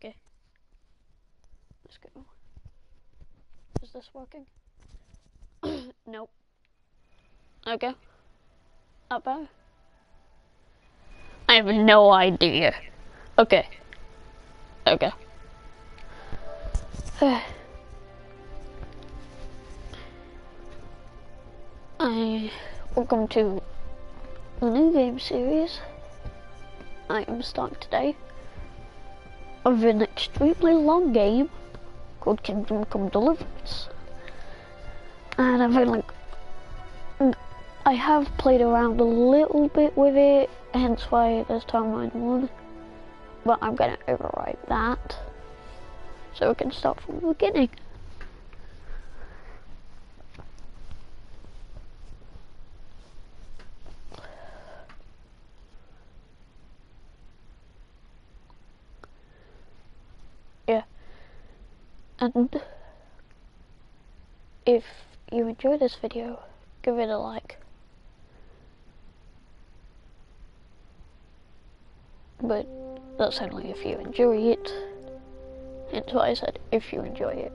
Okay. Let's go. Is this working? Nope. Okay. Up better? I have no idea. Okay. Okay. Welcome to the new game series I am starting today of an extremely long game called Kingdomcome Deliverance. And I have played around a little bit with it, hence why there's timeline 1, but I'm gonna override that so we can start from the beginning. Yeah, and if you enjoy this video, give it a like. But that's only if you enjoy it. Hence why I said if you enjoy it.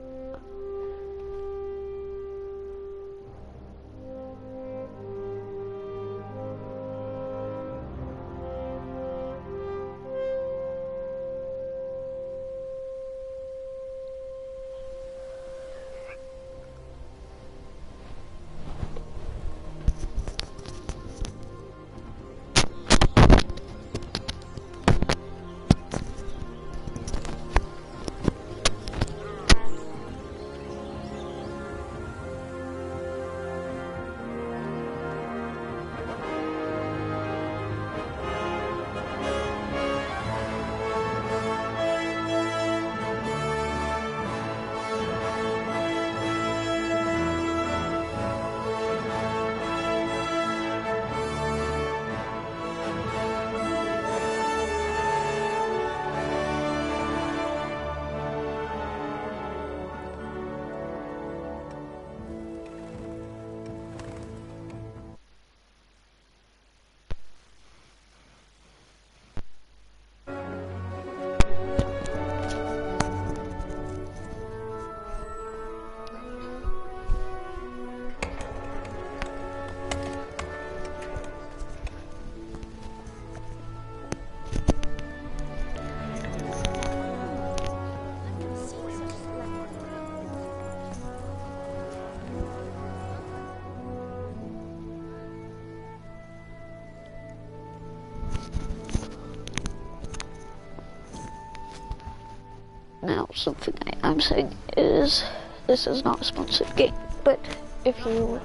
Now, something I am saying is, this is not a sponsored game, but if you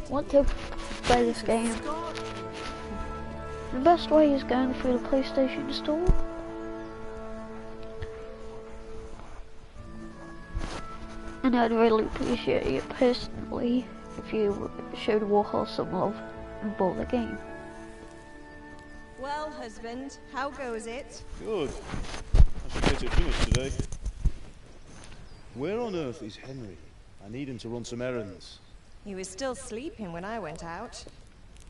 want to play this game, the best way is going through the PlayStation Store. And I'd really appreciate it personally if you showed Warhol some love and bought the game. Well, husband, how goes it? Good. I should get it finished today. Where on earth is Henry? I need him to run some errands. He was still sleeping when I went out.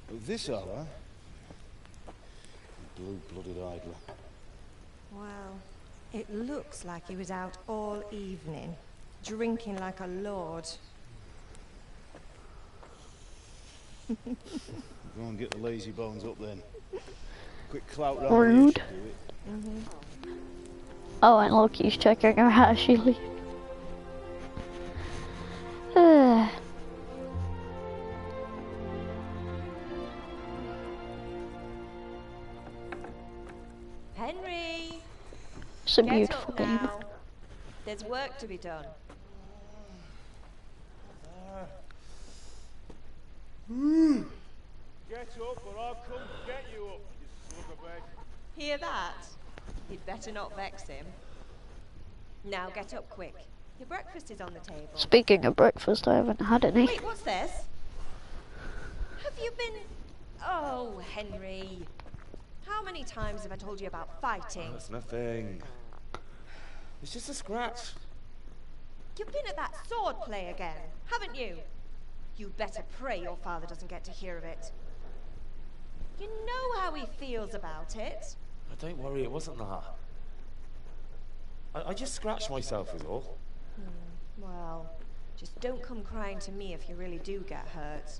At this hour? Blue-blooded idler. Well, it looks like he was out all evening, drinking like a lord. Go and get the lazy bones up then. Quick clout round Rude. the should do it. Oh, and Loki's checking her Ashley. Henry! It's a Get beautiful up game. now. There's work to be done. Get up or I'll come get you up, you sluggerbag. Hear that? You'd better not vex him. Now get up quick. Your breakfast is on the table. Speaking of breakfast, I haven't had any. Wait, what's this? Have you been... Oh, Henry. How many times have I told you about fighting? That's nothing. It's just a scratch. You've been at that sword play again, haven't you? You'd better pray your father doesn't get to hear of it. You know how he feels about it. Don't worry, it wasn't that. I just scratched myself is all. Well, just don't come crying to me if you really do get hurt.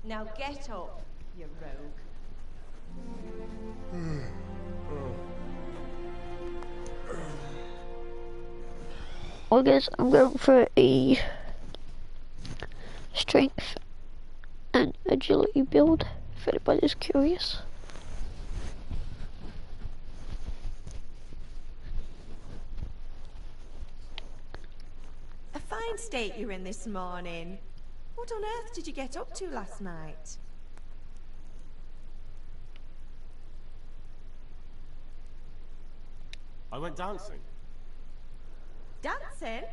Now get up, you rogue. I guess I'm going for a strength and agility build if anybody's curious. A fine state you're in this morning. What on earth did you get up to last night? I went dancing. Dancing?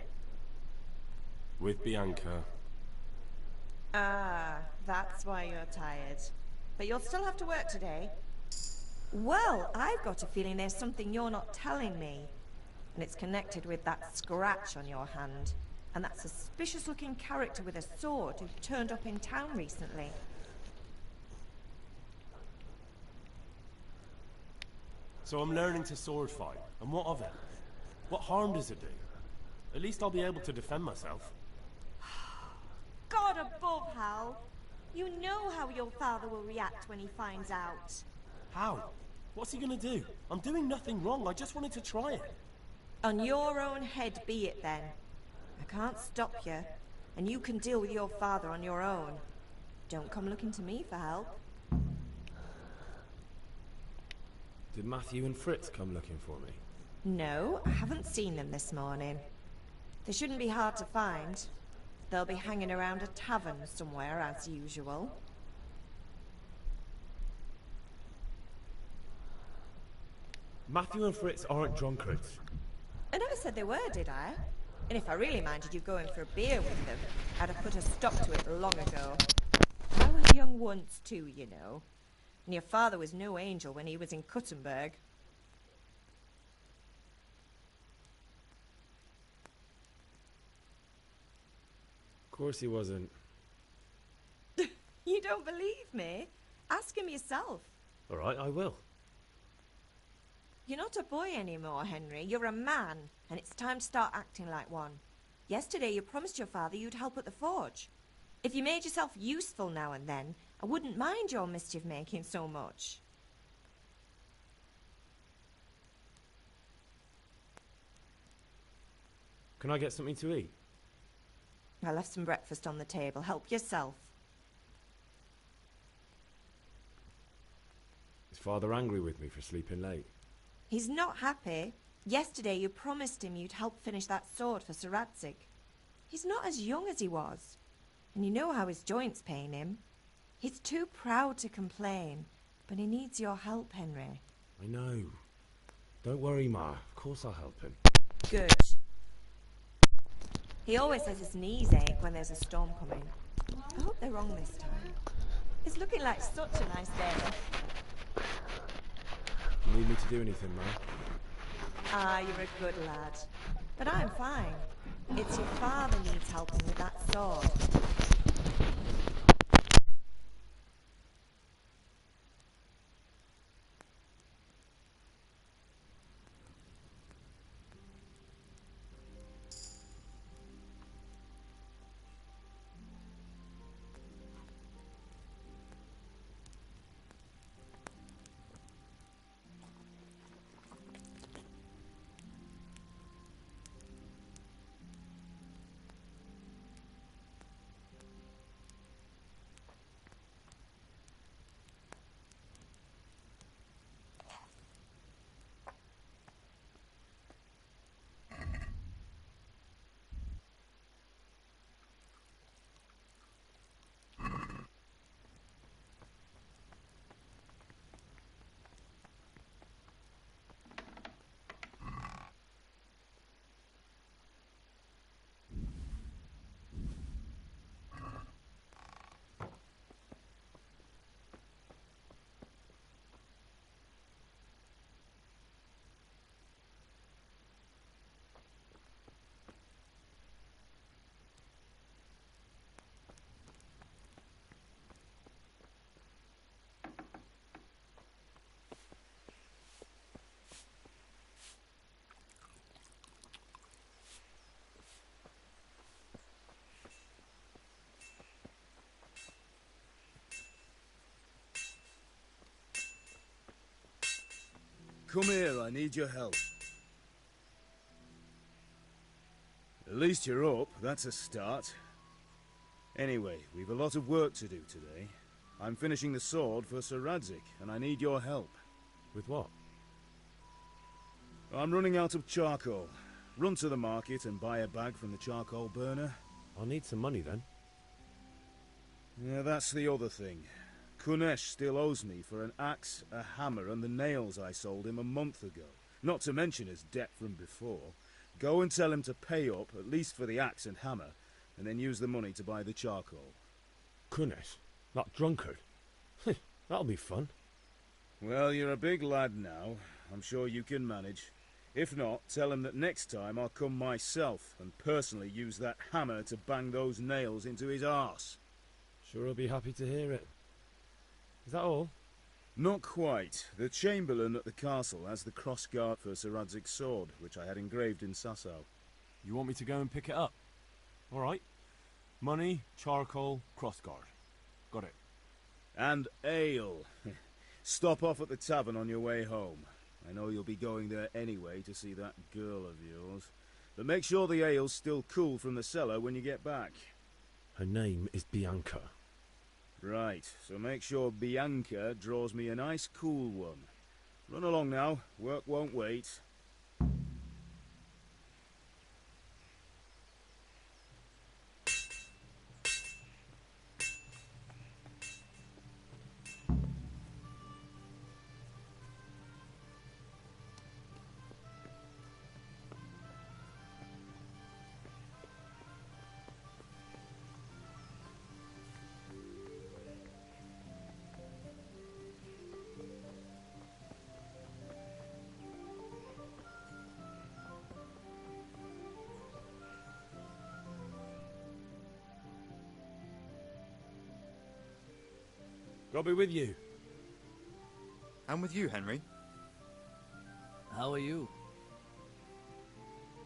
With Bianca. Ah, that's why you're tired. But you'll still have to work today. Well, I've got a feeling there's something you're not telling me. And it's connected with that scratch on your hand. And that suspicious-looking character with a sword who turned up in town recently. So I'm learning to sword fight. And what of it? What harm does it do? At least I'll be able to defend myself. God above, Hal! You know how your father will react when he finds out. How? What's he gonna do? I'm doing nothing wrong. I just wanted to try it. On your own head be it then. I can't stop you, and you can deal with your father on your own. Don't come looking to me for help. Did Matthew and Fritz come looking for me? No, I haven't seen them this morning. They shouldn't be hard to find. They'll be hanging around a tavern somewhere, as usual. Matthew and Fritz aren't drunkards. I never said they were, did I? And if I really minded you going for a beer with them, I'd have put a stop to it long ago. I was young once too, you know. And your father was no angel when he was in Kuttenberg. Of course he wasn't. You don't believe me? Ask him yourself. All right, I will. You're not a boy anymore, Henry. You're a man, and it's time to start acting like one. Yesterday you promised your father you'd help at the forge. If you made yourself useful now and then, I wouldn't mind your mischief-making so much. Can I get something to eat? I left some breakfast on the table. Help yourself. Is Father angry with me for sleeping late? He's not happy. Yesterday you promised him you'd help finish that sword for Sir Radzig. He's not as young as he was. And you know how his joints pain him. He's too proud to complain, but he needs your help, Henry. I know. Don't worry, Ma. Of course I'll help him. Good. He always says his knees ache when there's a storm coming. I hope they're wrong this time. It's looking like such a nice day. You need me to do anything, Ma? Ah, you're a good lad. But I'm fine. It's your father needs helping with that sword. Come here, I need your help. At least you're up, that's a start. Anyway, we've a lot of work to do today. I'm finishing the sword for Sir Radzig, and I need your help. With what? I'm running out of charcoal. Run to the market and buy a bag from the charcoal burner. I'll need some money then. Yeah, that's the other thing. Kunesh still owes me for an axe, a hammer, and the nails I sold him a month ago. Not to mention his debt from before. Go and tell him to pay up, at least for the axe and hammer, and then use the money to buy the charcoal. Kunesh? That drunkard? That'll be fun. Well, you're a big lad now. I'm sure you can manage. If not, tell him that next time I'll come myself and personally use that hammer to bang those nails into his arse. Sure, I'll be happy to hear it. Is that all? Not quite. The Chamberlain at the castle has the crossguard for Sir Radzig's sword, which I had engraved in Sasau. You want me to go and pick it up? All right. Money, charcoal, crossguard. Got it. And ale. Stop off at the tavern on your way home. I know you'll be going there anyway to see that girl of yours. But make sure the ale's still cool from the cellar when you get back. Her name is Bianca. Right, so make sure Bianca draws me a nice cool one. Run along now, work won't wait. God be with you. I'm with you, Henry. How are you?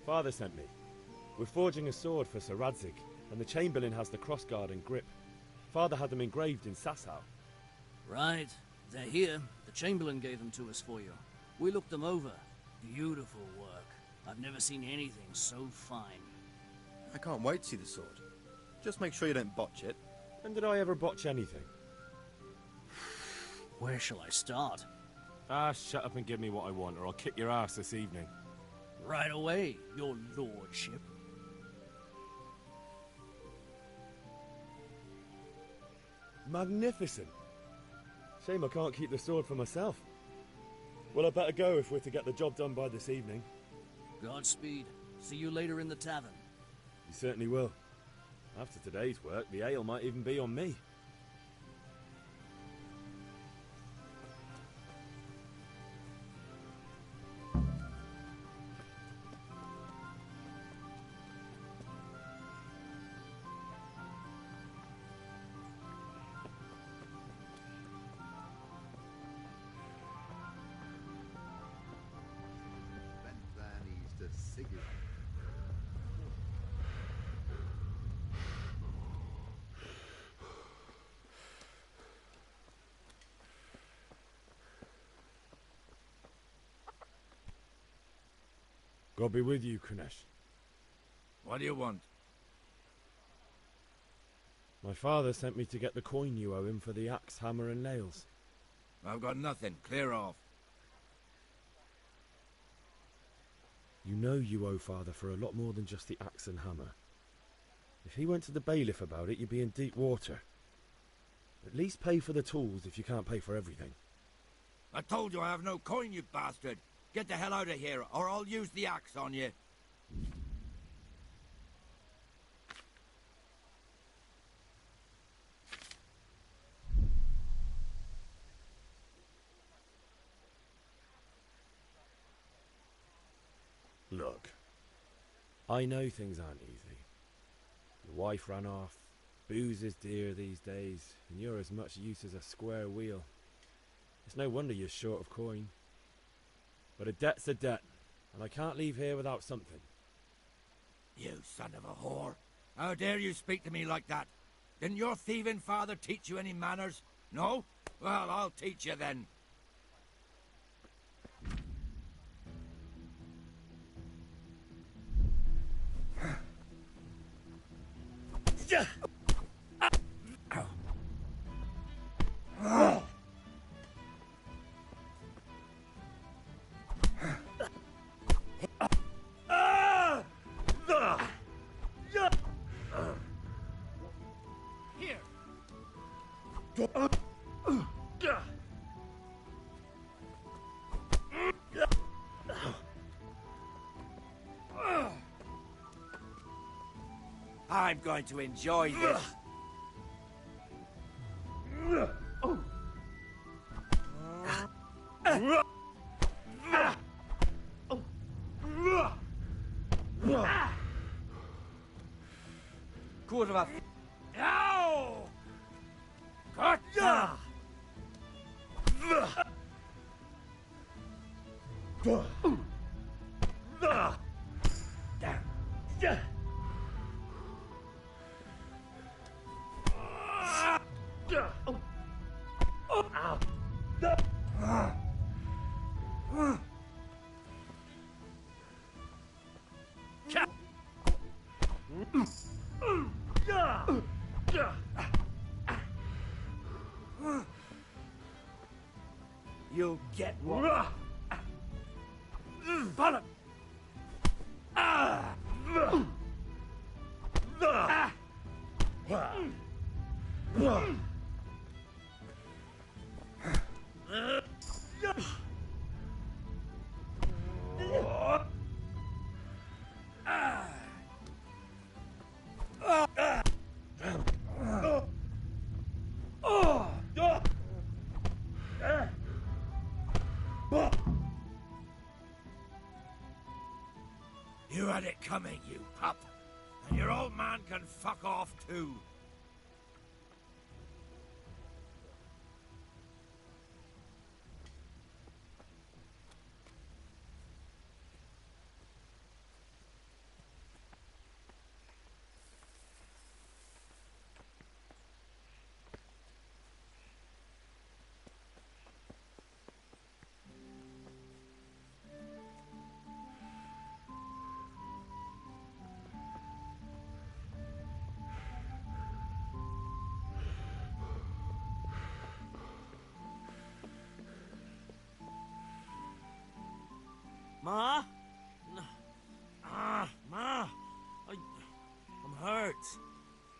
Father sent me. We're forging a sword for Sir Radzig, and the Chamberlain has the crossguard and grip. Father had them engraved in Sasau. Right. They're here. The Chamberlain gave them to us for you. We looked them over. Beautiful work. I've never seen anything so fine. I can't wait to see the sword. Just make sure you don't botch it. When did I ever botch anything? Where shall I start? Ah, shut up and give me what I want, or I'll kick your ass this evening. Right away, your lordship. Magnificent. Shame I can't keep the sword for myself. Well, I better go if we're to get the job done by this evening. Godspeed. See you later in the tavern. You certainly will. After today's work, the ale might even be on me. God be with you, Kunesh. What do you want? My father sent me to get the coin you owe him for the axe, hammer and nails. I've got nothing. Clear off. You know you owe father for a lot more than just the axe and hammer. If he went to the bailiff about it, you'd be in deep water. At least pay for the tools if you can't pay for everything. I told you I have no coin, you bastard. Get the hell out of here, or I'll use the axe on you. Look, I know things aren't easy. Your wife ran off, booze is dear these days, and you're as much use as a square wheel. It's no wonder you're short of coin. But a debt's a debt, and I can't leave here without something. You son of a whore. How dare you speak to me like that? Didn't your thieving father teach you any manners? No? Well, I'll teach you then. I'm going to enjoy this. Kurwa. Ow! Kurwa! You'll get one. Bollock! You had it coming, you pup. And your old man can fuck off too. Ma? Ma! I'm hurt.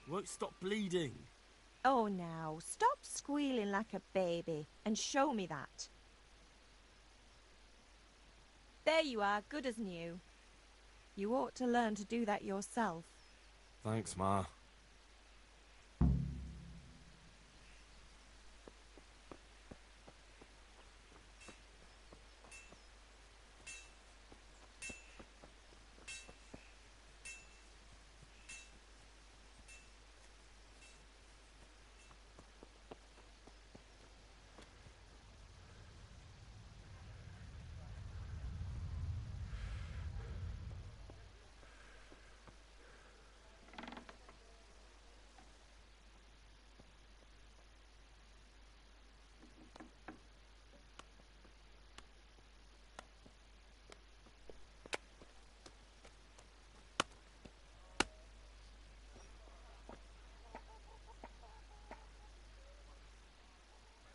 Won't stop bleeding. Oh, now, stop squealing like a baby and show me that. There you are, good as new. You ought to learn to do that yourself. Thanks, Ma.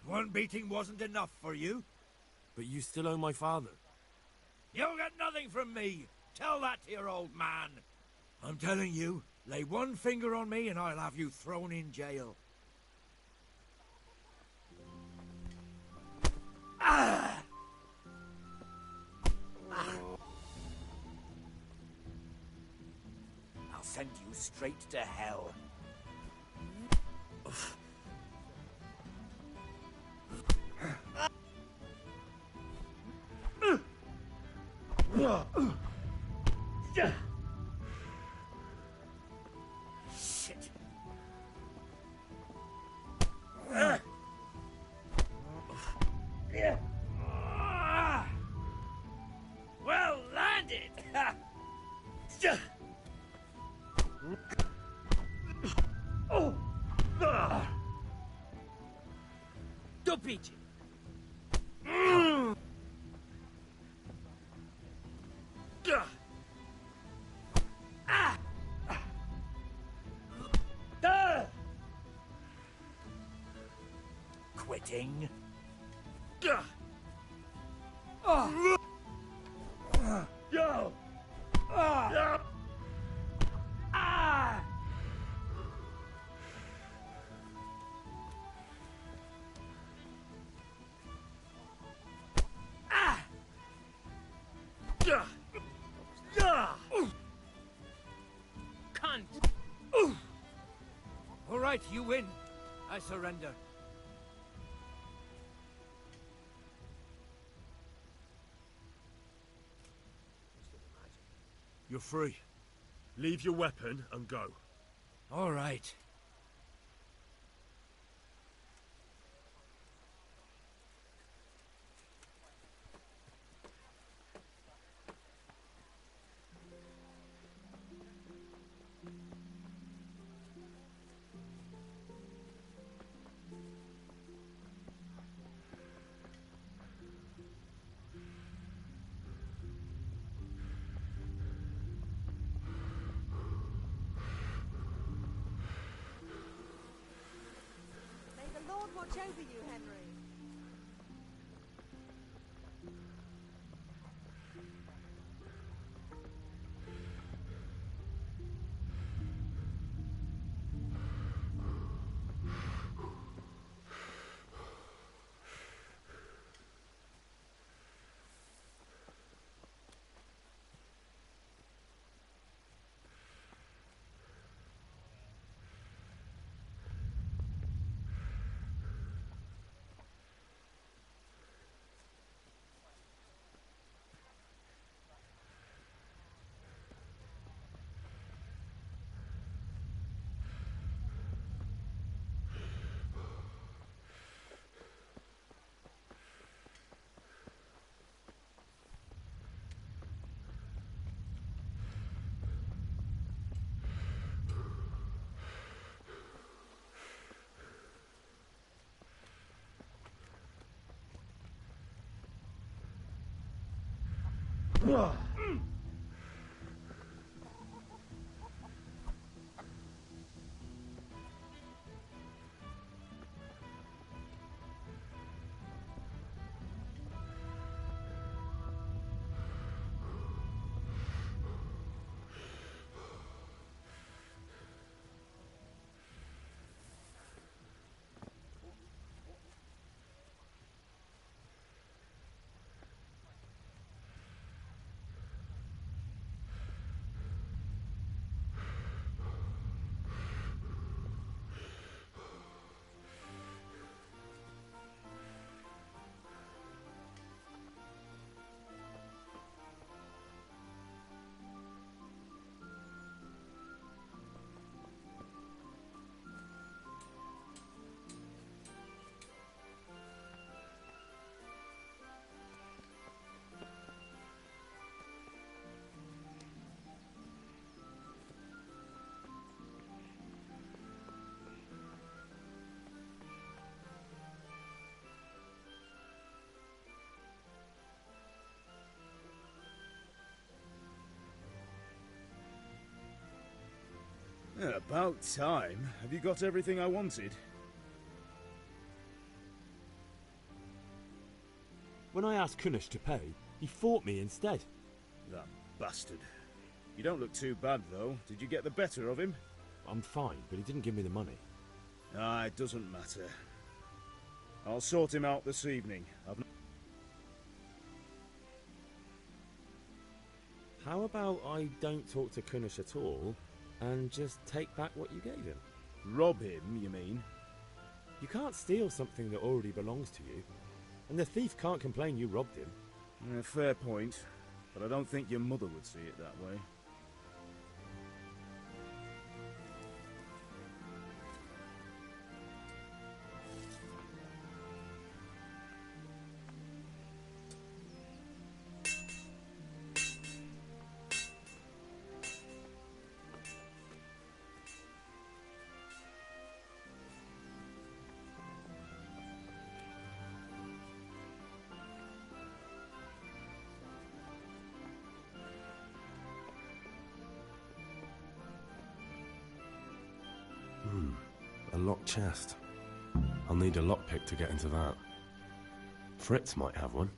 One beating wasn't enough for you? But you still owe my father. You'll get nothing from me. Tell that to your old man. I'm telling you, lay one finger on me and I'll have you thrown in jail. Ah! I'll send you straight to hell. Shit. Well landed. Dopici! fighting. All right, you win. I surrender. You're free. Leave your weapon and go. All right. May the Lord watch over you, Henry. Yeah, about time. Have you got everything I wanted? When I asked Kunish to pay, he fought me instead. That bastard. You don't look too bad, though. Did you get the better of him? I'm fine, but he didn't give me the money. Ah, it doesn't matter. I'll sort him out this evening. How about I don't talk to Kunish at all, and just take back what you gave him? Rob him, you mean? You can't steal something that already belongs to you, and the thief can't complain you robbed him. Fair point, but I don't think your mother would see it that way. A locked chest. I'll need a lockpick to get into that. Fritz might have one.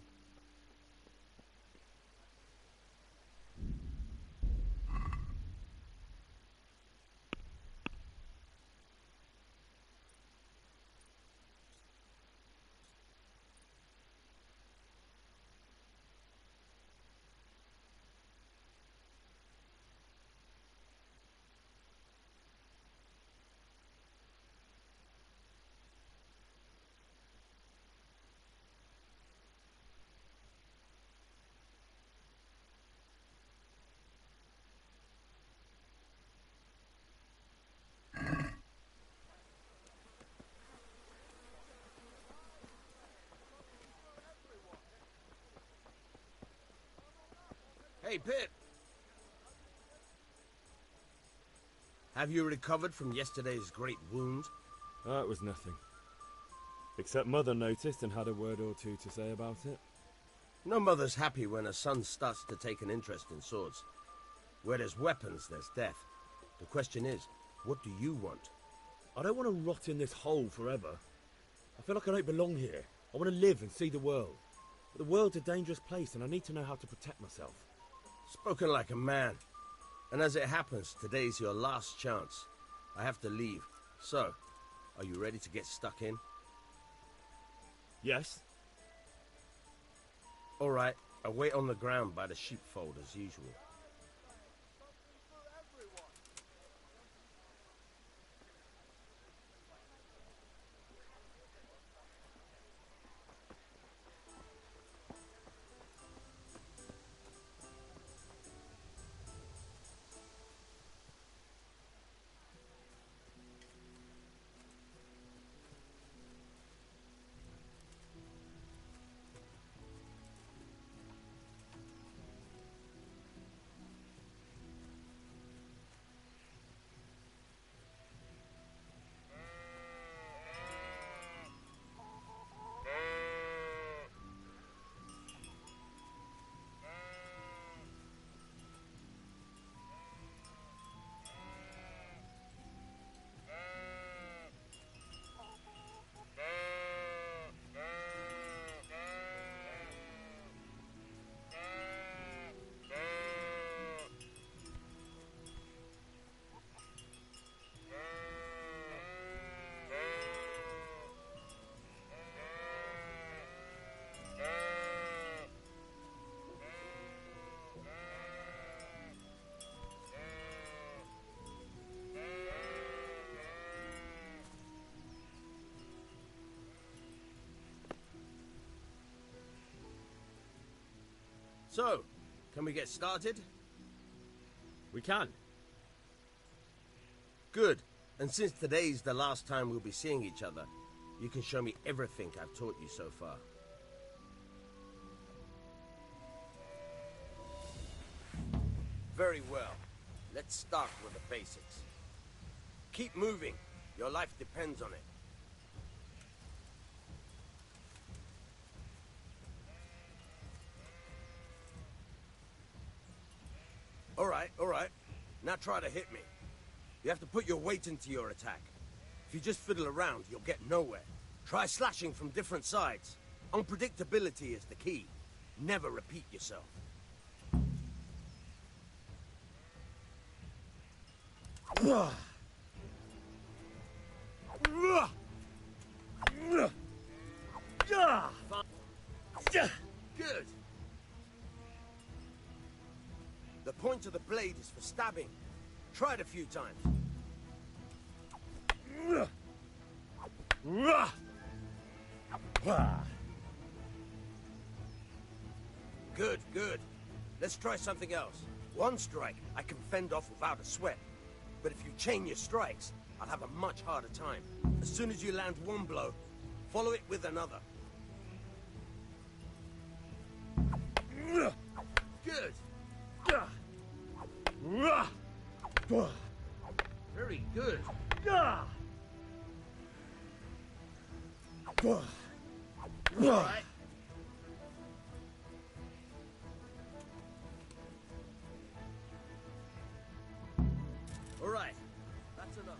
Hey, Pip! Have you recovered from yesterday's great wound? It was nothing. Except Mother noticed and had a word or two to say about it. No mother's happy when her son starts to take an interest in swords. Where there's weapons, there's death. The question is, what do you want? I don't want to rot in this hole forever. I feel like I don't belong here. I want to live and see the world. But the world's a dangerous place and I need to know how to protect myself. Spoken like a man. And as it happens, today's your last chance. I have to leave. So, are you ready to get stuck in? Yes? All right, I'll wait on the ground by the sheepfold as usual. So, can we get started? We can. Good. And since today's the last time we'll be seeing each other, you can show me everything I've taught you so far. Very well. Let's start with the basics. Keep moving. Your life depends on it. All right. Now try to hit me. You have to put your weight into your attack. If you just fiddle around, you'll get nowhere. Try slashing from different sides. Unpredictability is the key. Never repeat yourself. Good. The point of the blade is for stabbing. Try it a few times. Good. Let's try something else. One strike I can fend off without a sweat. But if you chain your strikes, I'll have a much harder time. As soon as you land one blow, follow it with another. Good. Very good. All right. All right. That's enough.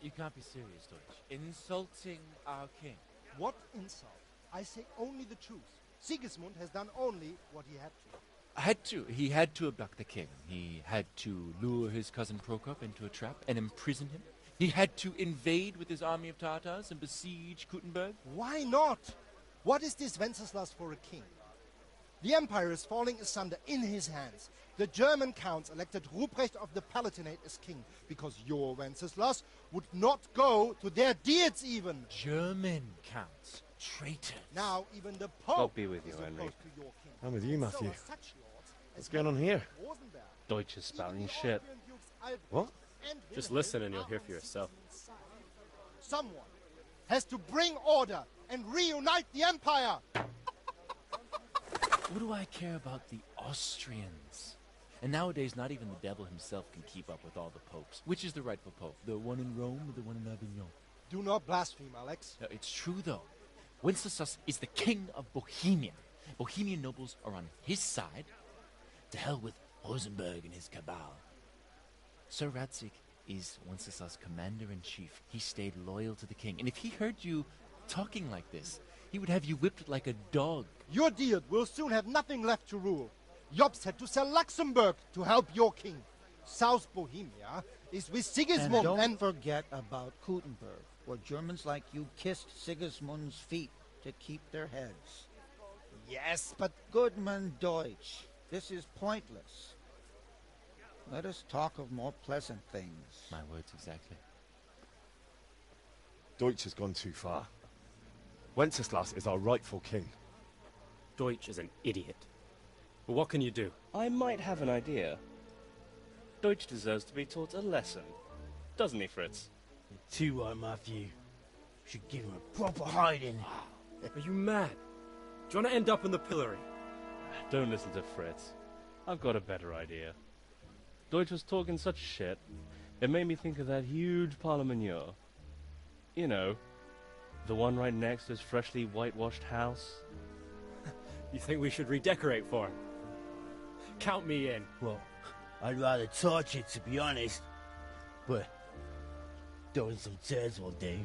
You can't be serious, Deutsch. Insulting our king. What insult? I say only the truth. Sigismund has done only what he had to. He had to abduct the king. He had to lure his cousin Prokop into a trap and imprison him. He had to invade with his army of Tatars and besiege Kuttenberg. Why not? What is this Wenceslas for a king? The empire is falling asunder in his hands. The German counts elected Ruprecht of the Palatinate as king because your Wenceslas would not go to their deeds even. German counts. Traitors. Now even the Pope God be with you, is Henry. opposed to your king. I'm with you, Matthew. So are such lords What's as going on here? Rosenberg, Deutsch is spouting even the shit. Austrian Dukes Albrecht What? and Just Wilhelm listen and you'll are hear on for yourself. Sigismund's side. Someone has to bring order and reunite the empire. What do I care about the Austrians? And nowadays, not even the devil himself can keep up with all the popes. Which is the rightful pope? The one in Rome or the one in Avignon? Do not blaspheme, Alex. No, it's true, though. Wenceslas is the king of Bohemia. Bohemian nobles are on his side. To hell with Rosenberg and his cabal. Sir Radzig is Wenceslas' commander-in-chief. He stayed loyal to the king. And if he heard you talking like this, he would have you whipped like a dog. Your deed will soon have nothing left to rule. Jobst had to sell Luxembourg to help your king. South Bohemia is with Sigismund and don't forget about Kuttenberg, where Germans like you kissed Sigismund's feet to keep their heads. Yes, but... Goodman Deutsch, this is pointless. Let us talk of more pleasant things. My words exactly. Deutsch has gone too far. Wenceslas is our rightful king. Deutsch is an idiot. But what can you do? I might have an idea. Deutsch deserves to be taught a lesson. Doesn't he, Fritz? Too right, Matthew. Should give him a proper hiding. Are you mad? Do you want to end up in the pillory? Don't listen to Fritz. I've got a better idea. Deutsch was talking such shit, it made me think of that huge parliament. You know, the one right next to his freshly whitewashed house. You think we should redecorate for him? Count me in. Well, I'd rather torch it, to be honest. But throwing some tears will do.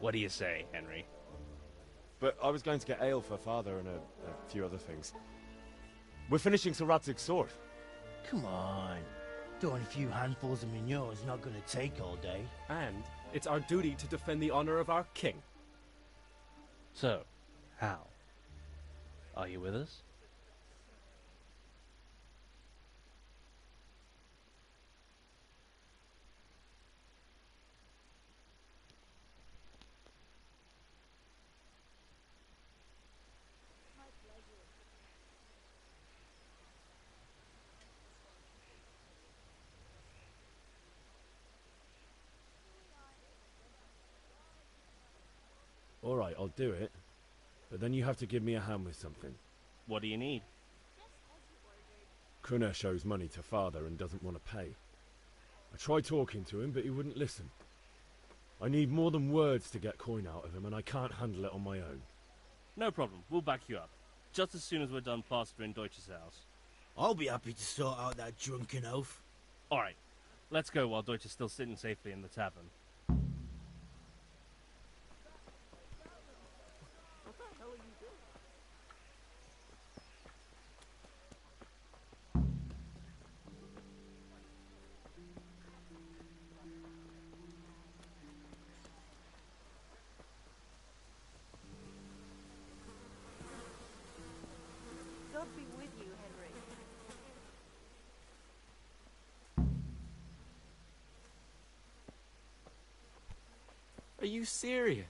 What do you say, Henry? But I was going to get ale for father and a few other things. We're finishing Sir Radzig's sword. Come on. Throwing a few handfuls of manure is not going to take all day. And it's our duty to defend the honor of our king. So, how? Are you with us? All right, I'll do it. But then you have to give me a hand with something. What do you need? Krunesh owes money to father and doesn't want to pay. I tried talking to him, but he wouldn't listen. I need more than words to get coin out of him, and I can't handle it on my own. No problem. We'll back you up. Just as soon as we're done plastering Deutsch's house. I'll be happy to sort out that drunken oaf. Alright, let's go while Deutsch is still sitting safely in the tavern. God be with you, Henry. Are you serious?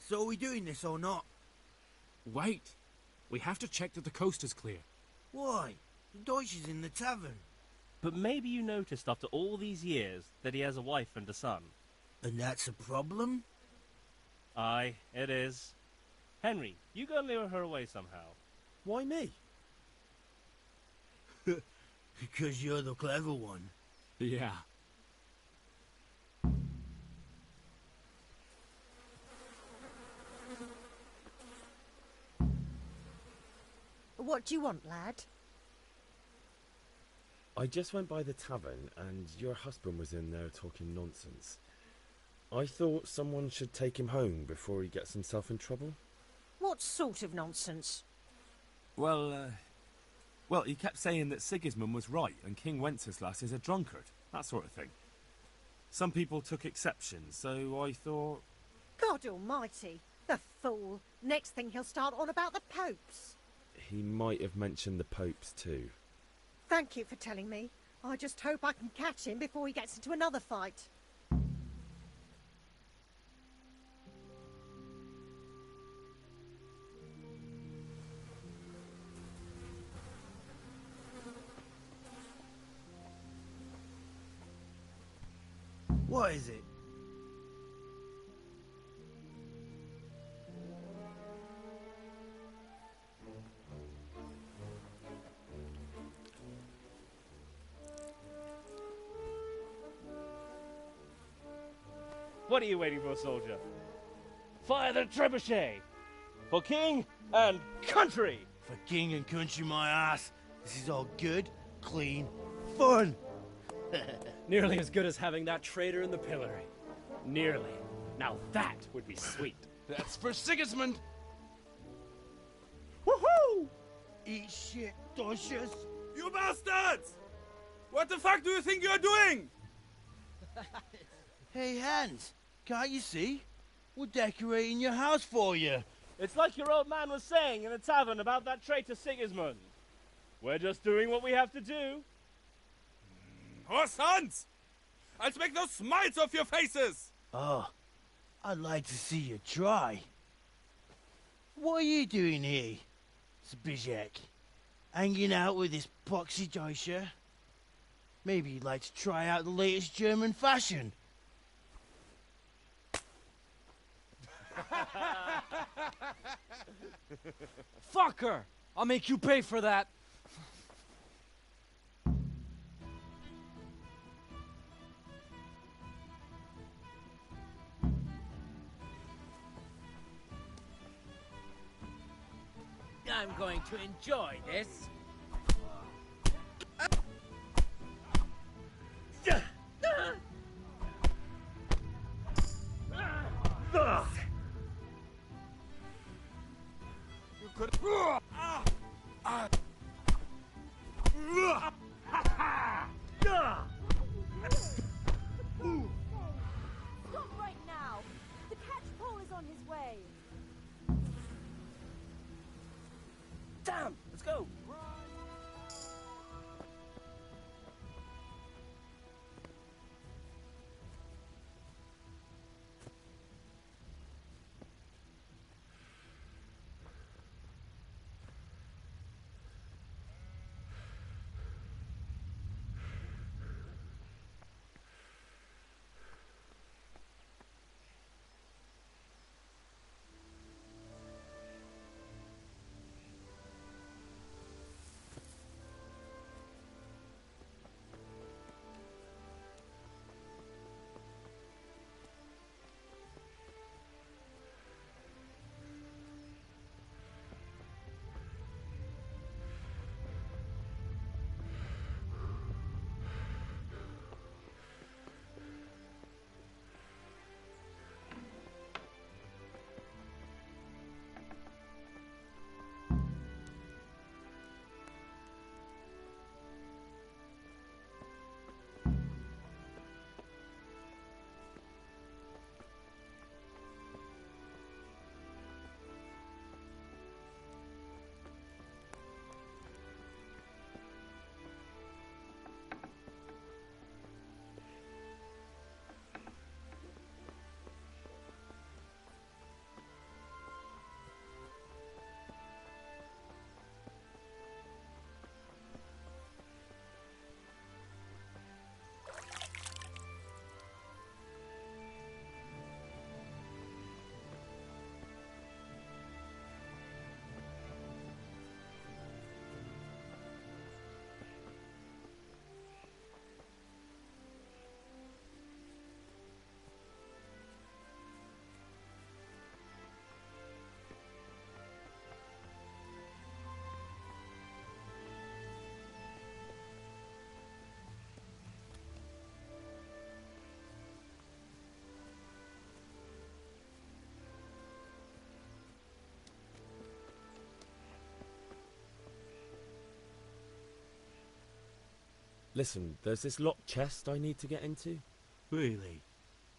So are we doing this or not? Wait. We have to check that the coast is clear. Why? Deutsch is in the tavern. But maybe you noticed after all these years that he has a wife and a son. And that's a problem? Aye, it is. Henry, you go and lure her away somehow. Why me? Because you're the clever one. Yeah. What do you want, lad? I just went by the tavern and your husband was in there talking nonsense. I thought someone should take him home before he gets himself in trouble. What sort of nonsense? Well, he kept saying that Sigismund was right and King Wenceslas is a drunkard, that sort of thing. Some people took exception, so I thought... God almighty, the fool. Next thing he'll start on about the popes. He might have mentioned the popes too. Thank you for telling me. I just hope I can catch him before he gets into another fight. What is it? What are you waiting for, soldier? Fire the trebuchet! For king and country! For king and country, my ass. This is all good, clean, fun. Nearly as good as having that traitor in the pillory. Nearly. Now that would be sweet. That's for Sigismund. Woohoo! Eat shit, Docious. You bastards! What the fuck do you think you're doing? Hey, Hans, can't you see? We're decorating your house for you. It's like your old man was saying in the tavern about that traitor Sigismund. We're just doing what we have to do. Oh, sons! I'll make those smiles off your faces! Oh, I'd like to see you try. What are you doing here, Zbyszek? Hanging out with this poxy Deutscher? Maybe you'd like to try out the latest German fashion. Fucker! I'll make you pay for that. I'm going to enjoy this. You could... Stop right now! The catchpole is on his way! Damn! Let's go! Listen, there's this locked chest I need to get into. Really?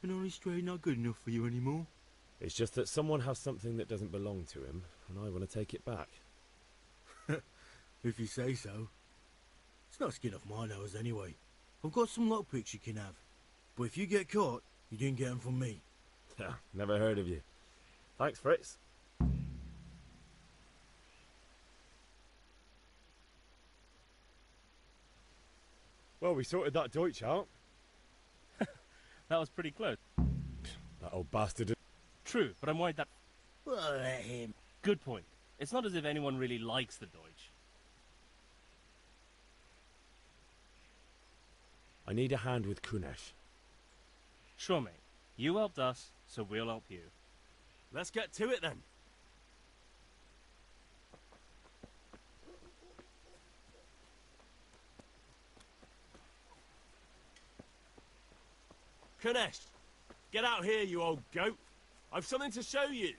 And honest trade not good enough for you anymore? It's just that someone has something that doesn't belong to him, and I want to take it back. If you say so. It's not skin off my nose anyway. I've got some lockpicks you can have. But if you get caught, you didn't get them from me. Never heard of you. Thanks, Fritz. Well, we sorted that Deutsch out. That was pretty close. That old bastard. True, but I'm worried that... Well, let him. Good point. It's not as if anyone really likes the Deutsch. I need a hand with Kunesh. Sure, mate. You helped us, so we'll help you. Let's get to it then. Kanesh, get out here, you old goat. I've something to show you.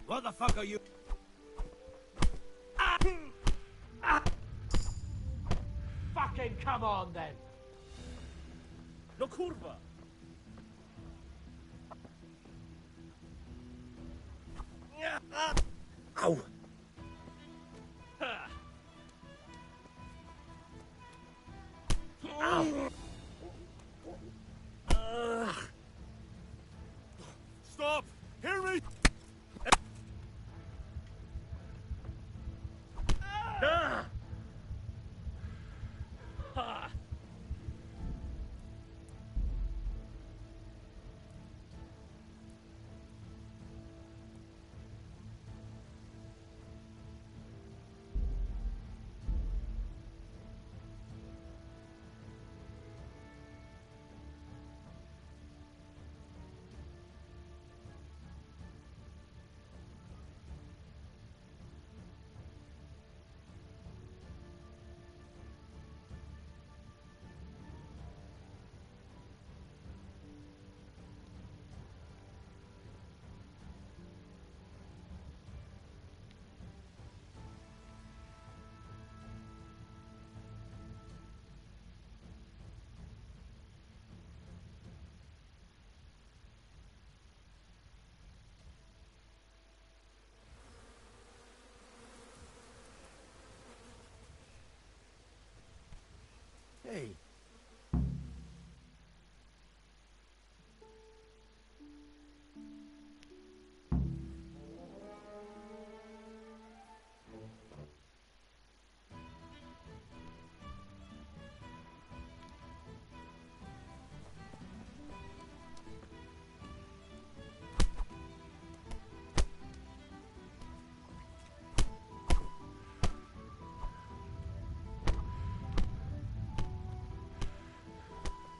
What the fuck are you? Fucking come on then! No kurwa! Ow! Stop! Hear me! Hey.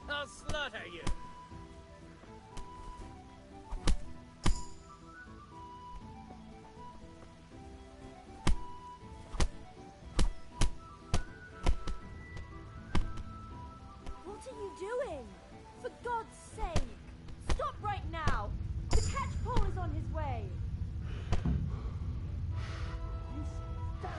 I'll slaughter you. What are you doing? For God's sake! Stop right now! The catchpole is on his way! You stop!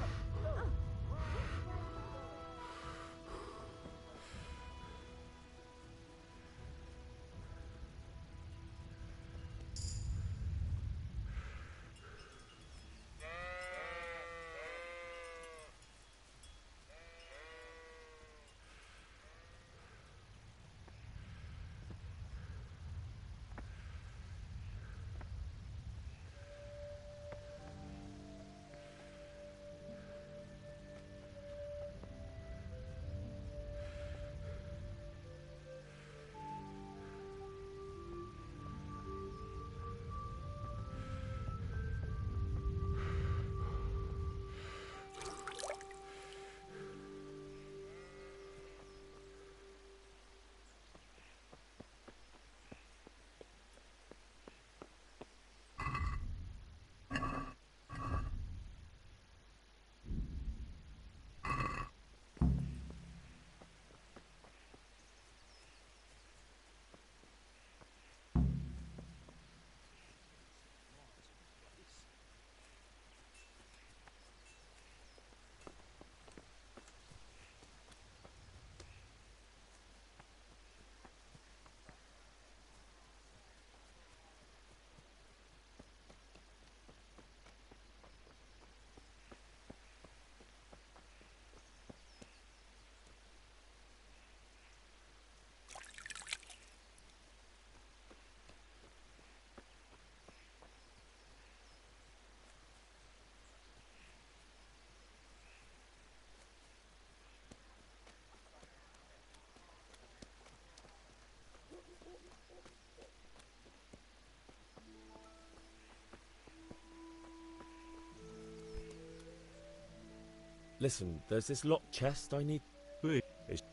Listen, there's this locked chest I need. It's...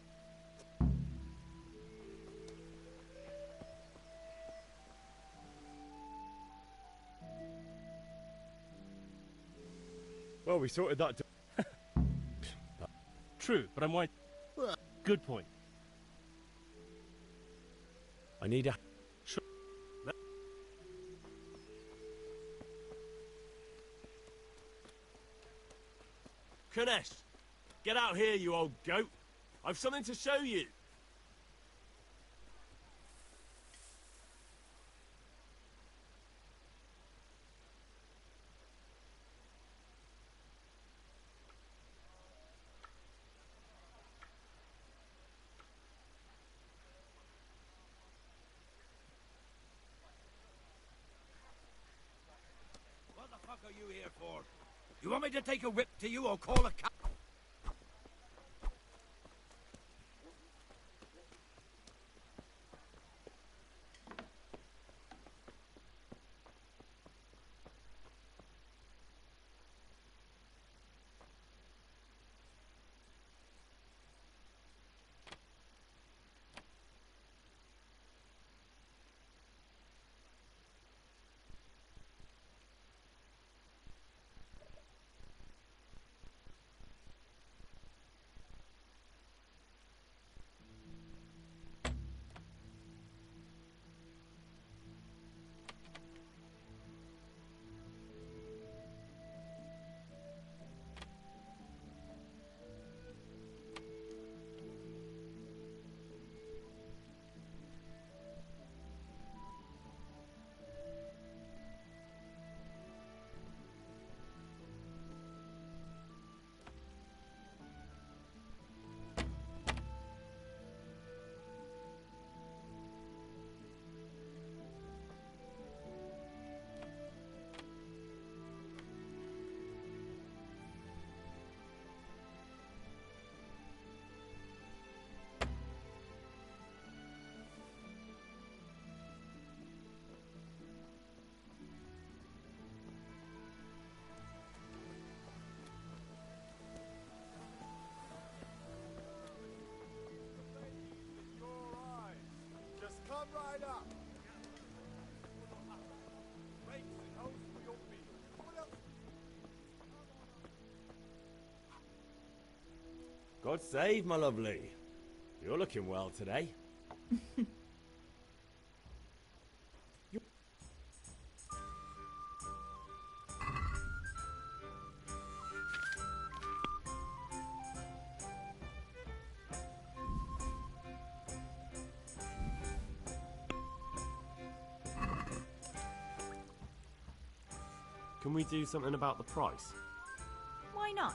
Well, we sorted that. True, but I'm white. Good point. I need a... Sure. Kanesh, get out here, you old goat. I've something to show you. What the fuck are you here for? You want me to take a whip to you or call a cop? Come right up. God save, my lovely. You're looking well today. Can we do something about the price? Why not?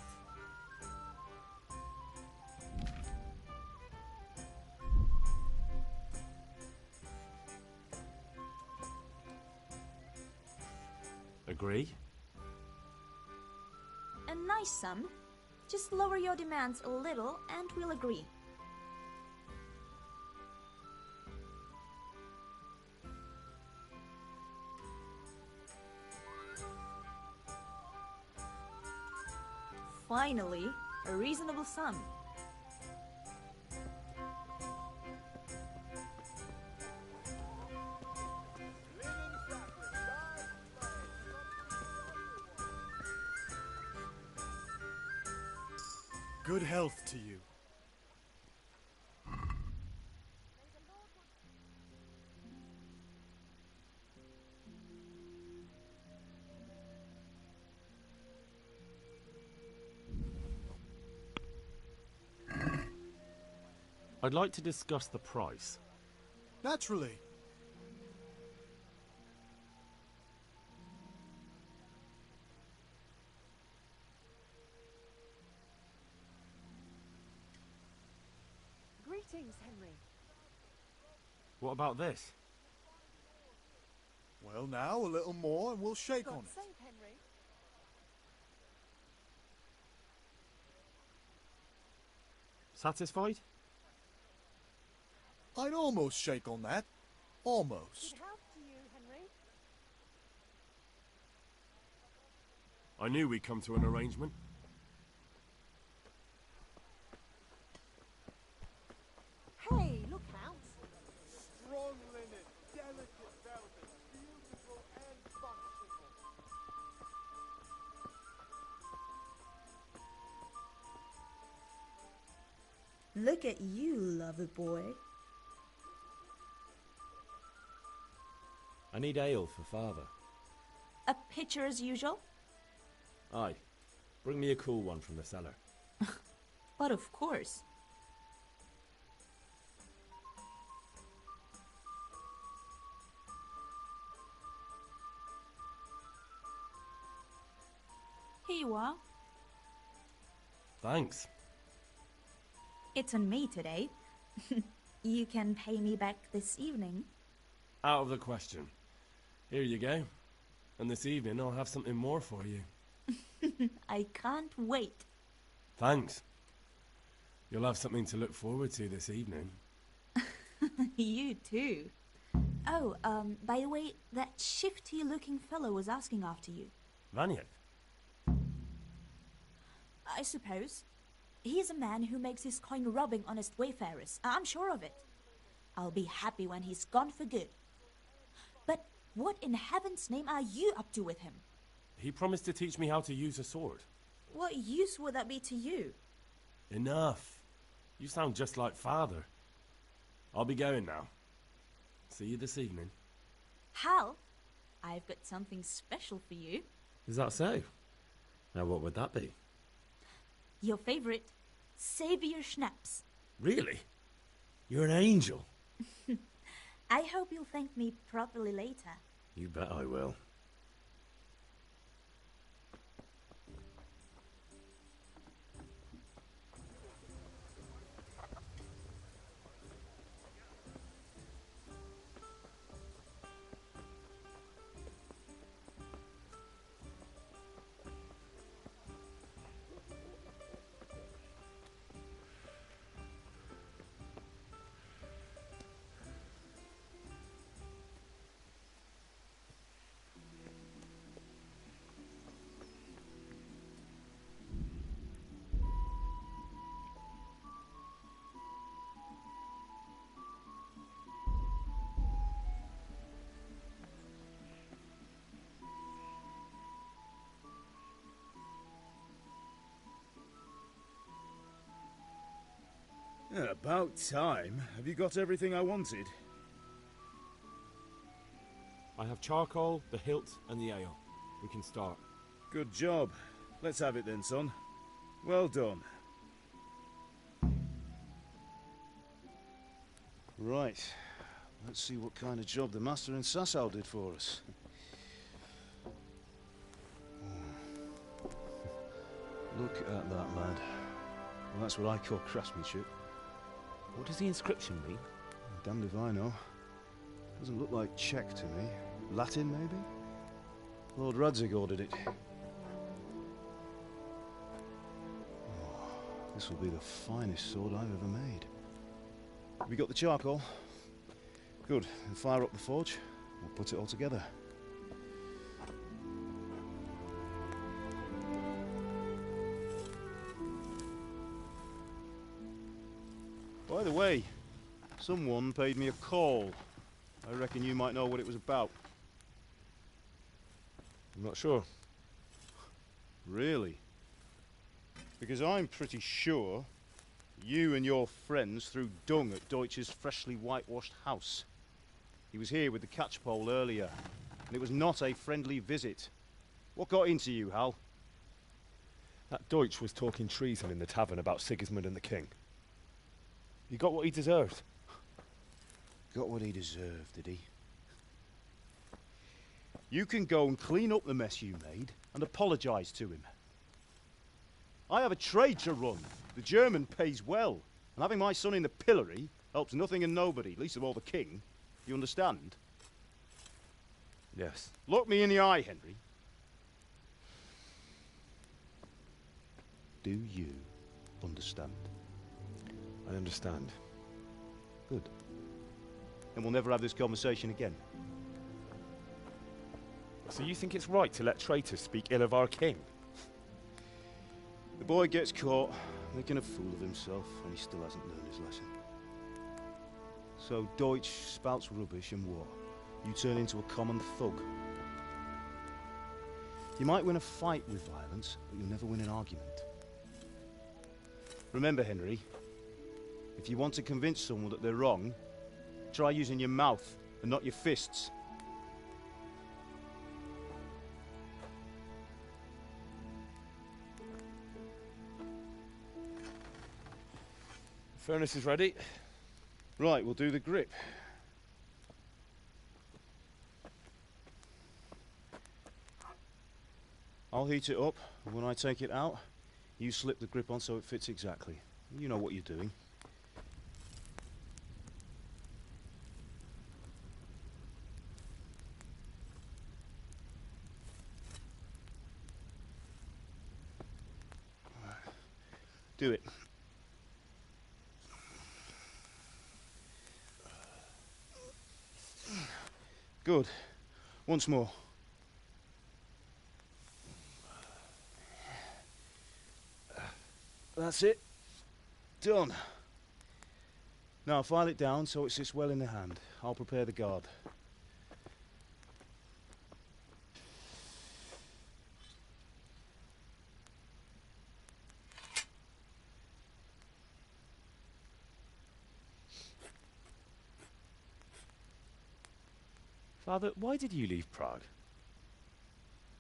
Agree? A nice sum. Just lower your demands a little and we'll agree. Finally, a reasonable sum. Good health to you. I'd like to discuss the price. Naturally. Greetings, Henry. What about this? Well, now a little more and we'll shake on God it. save Henry. Satisfied? I'd almost shake on that. Almost. Good health to you, Henry. I knew we'd come to an arrangement. Look at you, lover boy. I need ale for father. A pitcher as usual? Aye. Bring me a cool one from the cellar. But of course. Here you are. Thanks. It's on me today. You can pay me back this evening. Out of the question. Here you go. And this evening I'll have something more for you. I can't wait. Thanks. You'll have something to look forward to this evening. You too. Oh, by the way, that shifty-looking fellow was asking after you. Vanya? I suppose. He's a man who makes his coin robbing honest wayfarers. I'm sure of it. I'll be happy when he's gone for good. But what in heaven's name are you up to with him? He promised to teach me how to use a sword. What use would that be to you? Enough. You sound just like father. I'll be going now. See you this evening. Hal, I've got something special for you. Is that so? Now what would that be? Your favorite, Savior Schnapps. Really? You're an angel. I hope you'll thank me properly later. You bet I will. Yeah, about time. Have you got everything I wanted? I have charcoal, the hilt, and the ale. We can start. Good job. Let's have it then, son. Well done. Right. Let's see what kind of job the master in Sasau did for us. Look at that, lad. Well, that's what I call craftsmanship. What does the inscription mean? Damned if I know. Doesn't look like Czech to me. Latin, maybe? Lord Radzig ordered it. Oh, this will be the finest sword I've ever made. Have you got the charcoal? Good. Then fire up the forge. We'll put it all together. By the way, someone paid me a call. I reckon you might know what it was about. I'm not sure. Really? Because I'm pretty sure you and your friends threw dung at Deutsch's freshly whitewashed house. He was here with the catchpole earlier, and it was not a friendly visit. What got into you, Hal? That Deutsch was talking treason in the tavern about Sigismund and the king. He got what he deserved. Got what he deserved, did he? You can go and clean up the mess you made and apologise to him. I have a trade to run. The German pays well, and having my son in the pillory helps nothing and nobody, least of all the king. You understand? Yes. Look me in the eye, Henry. Do you understand? I understand. Good. Then we'll never have this conversation again. So you think it's right to let traitors speak ill of our king? The boy gets caught, making a fool of himself, and he still hasn't learned his lesson. So Deutsch spouts rubbish and what? You turn into a common thug. You might win a fight with violence, but you'll never win an argument. Remember, Henry, If you want to convince someone that they're wrong, try using your mouth and not your fists. Furnace is ready. Right, we'll do the grip. I'll heat it up, and when I take it out, you slip the grip on so it fits exactly. You know what you're doing. Do it. Good. Once more. That's it. Done. Now file it down so it sits well in the hand. I'll prepare the guard. Father, why did you leave Prague?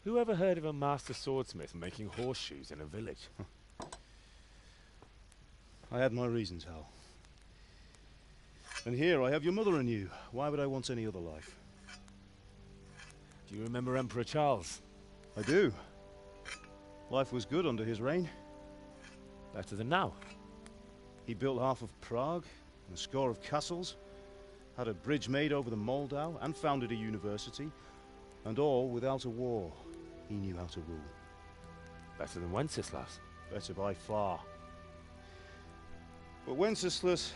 Who ever heard of a master swordsmith making horseshoes in a village? I had my reasons, Hal. And here I have your mother and you. Why would I want any other life? Do you remember Emperor Charles? I do. Life was good under his reign. Better than now. He built half of Prague and a score of castles, had a bridge made over the Moldau, and founded a university, and all without a war. He knew how to rule. Better than Wenceslas. Better by far. But Wenceslas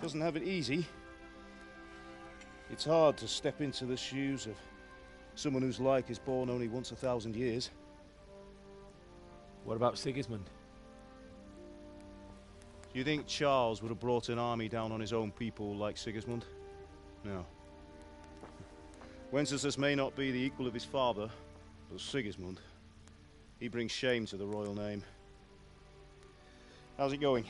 doesn't have it easy. It's hard to step into the shoes of someone whose like is born only once 1,000 years. What about Sigismund? Do you think Charles would have brought an army down on his own people like Sigismund? No. Wenceslas may not be the equal of his father, but Sigismund, he brings shame to the royal name. How's it going?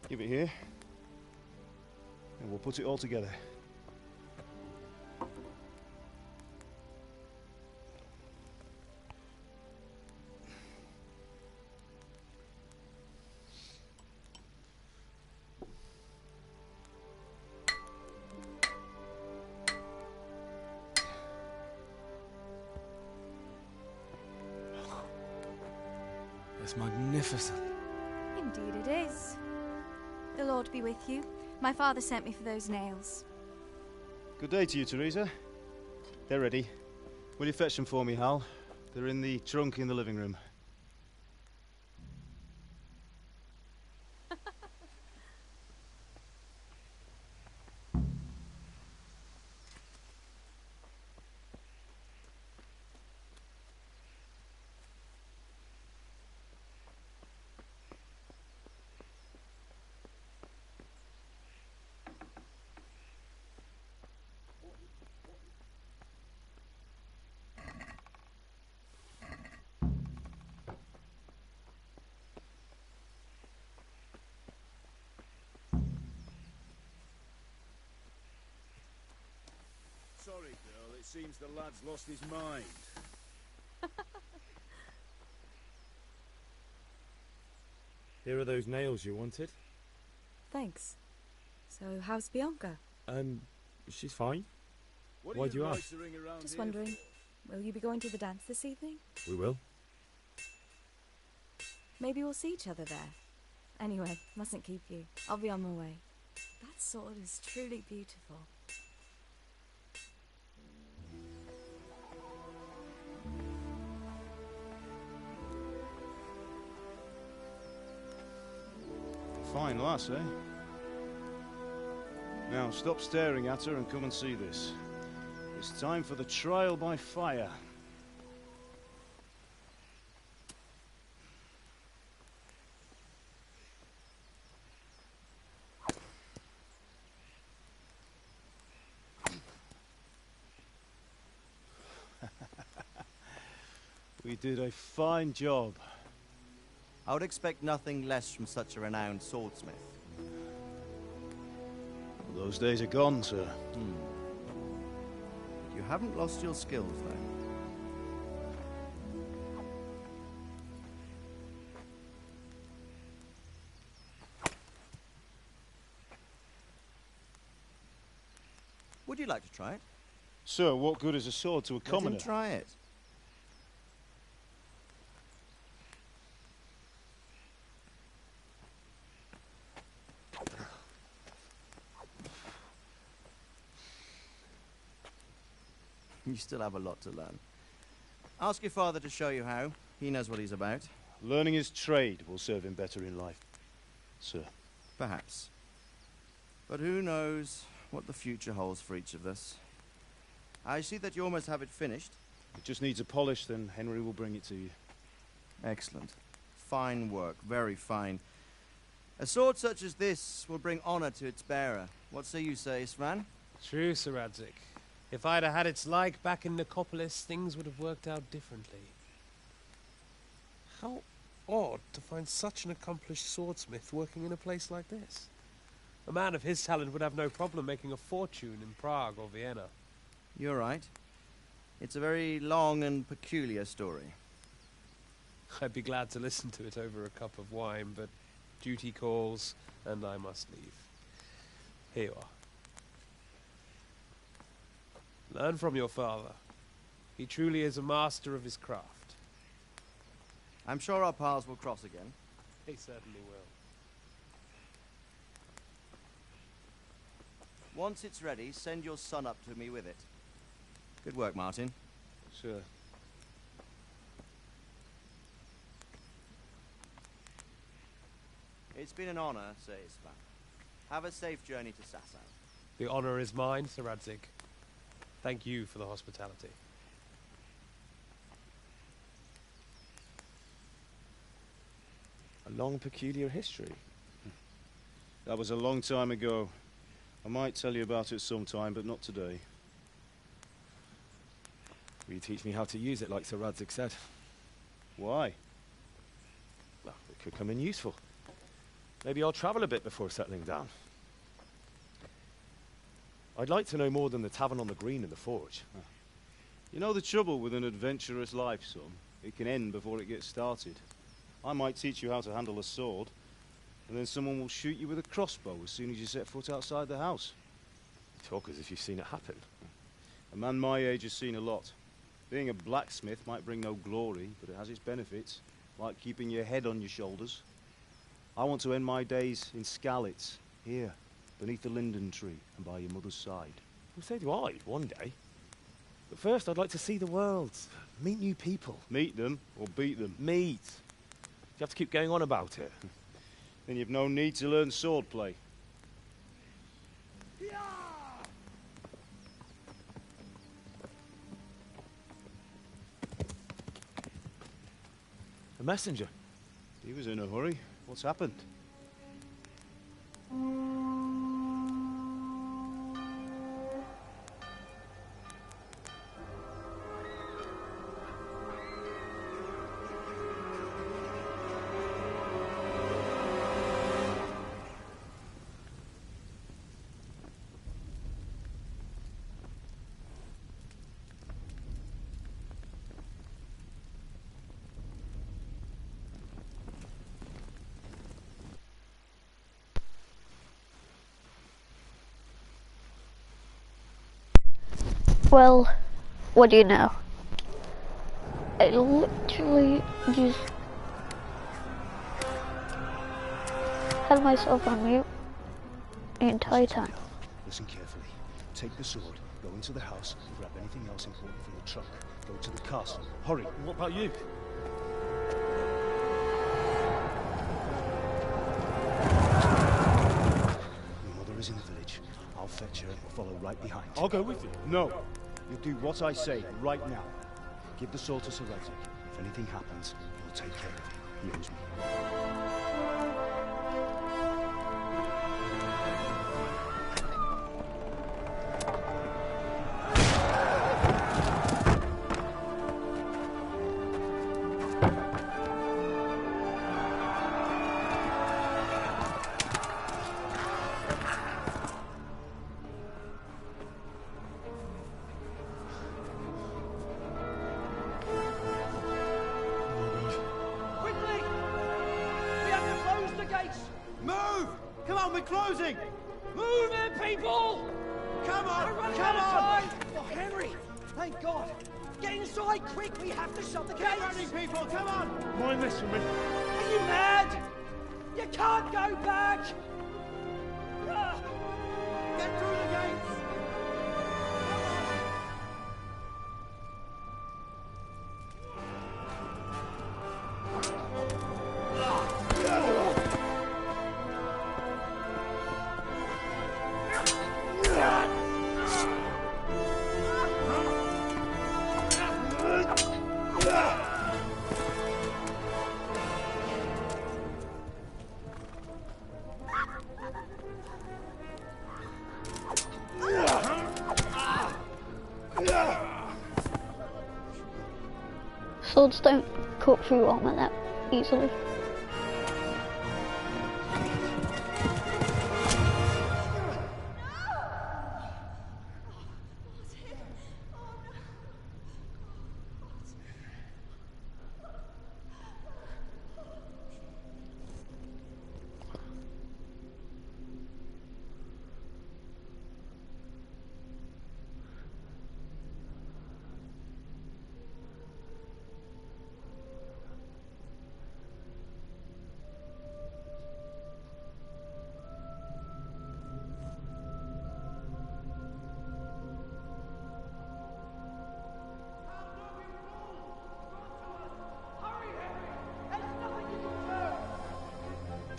Give it here, and we'll put it all together. It's magnificent. Indeed it is. The Lord be with you. My father sent me for those nails. Good day to you, Teresa. They're ready. Will you fetch them for me, Hal? They're in the trunk in the living room. Sorry, girl. It seems the lad's lost his mind. Here are those nails you wanted. Thanks. So, how's Bianca? She's fine. Why do you ask? Just wondering, will you be going to the dance this evening? We will. Maybe we'll see each other there. Anyway, mustn't keep you. I'll be on my way. That sword is truly beautiful. Fine lass, eh? Now, stop staring at her and come and see this. It's time for the trial by fire. We did a fine job. I would expect nothing less from such a renowned swordsmith. Those days are gone, sir. You haven't lost your skills, though. Would you like to try it? Sir, what good is a sword to a commoner? Let him try it. You still have a lot to learn. Ask your father to show you how. He knows what he's about. Learning his trade will serve him better in life, sir. Perhaps. But who knows what the future holds for each of us. I see that you almost have it finished. It just needs a polish, then Henry will bring it to you. Excellent. Fine work, very fine. A sword such as this will bring honor to its bearer. What say you, Svan? True, Sir Radzig. If I'd have had its like back in Nicopolis, things would have worked out differently. How odd to find such an accomplished swordsmith working in a place like this. A man of his talent would have no problem making a fortune in Prague or Vienna. You're right. It's a very long and peculiar story. I'd be glad to listen to it over a cup of wine, but duty calls, and I must leave. Here you are. Learn from your father. He truly is a master of his craft. I'm sure our paths will cross again. He certainly will. Once it's ready, send your son up to me with it. Good work, Martin. Sure. It's been an honor, Sir Isvan. Have a safe journey to Sasau. The honor is mine, Sir Radzig. Thank you for the hospitality. A long, peculiar history. That was a long time ago. I might tell you about it sometime, but not today. Will you teach me how to use it like Sir Radzig said? Why? Well, it could come in useful. Maybe I'll travel a bit before settling down. I'd like to know more than the tavern on the green and the forge. You know the trouble with an adventurous life, son? It can end before it gets started. I might teach you how to handle a sword, and then someone will shoot you with a crossbow as soon as you set foot outside the house. You talk as if you've seen it happen. A man my age has seen a lot. Being a blacksmith might bring no glory, but it has its benefits, like keeping your head on your shoulders. I want to end my days in Skalitz, here, beneath the linden tree and by your mother's side. Well, so do I, one day. But first I'd like to see the world, meet new people. Meet them, or beat them? Meet. You have to keep going on about it. Then you've no need to learn swordplay. A messenger. He was in a hurry. What's happened? Well, what do you know? I literally just had myself on mute the entire time. Listen carefully. Take the sword, go into the house, and grab anything else important from the truck. Go to the castle. Hurry. What about you? Your mother is in the village. I'll fetch her and we'll follow right behind. I'll go with you. No. You'll do what I say right now. Give the sword to Sir Radzig. If anything happens, he'll take care of you. He owes me. on, we're closing! Move it, people! Come on, We're running come out of on! time! Oh, Henry! Thank God! Get inside, quick! We have to shut the gates! Get running, people, come on! Mind this for me. Are you mad? You can't go back! Get through the gates! Swords don't cut through armor that easily.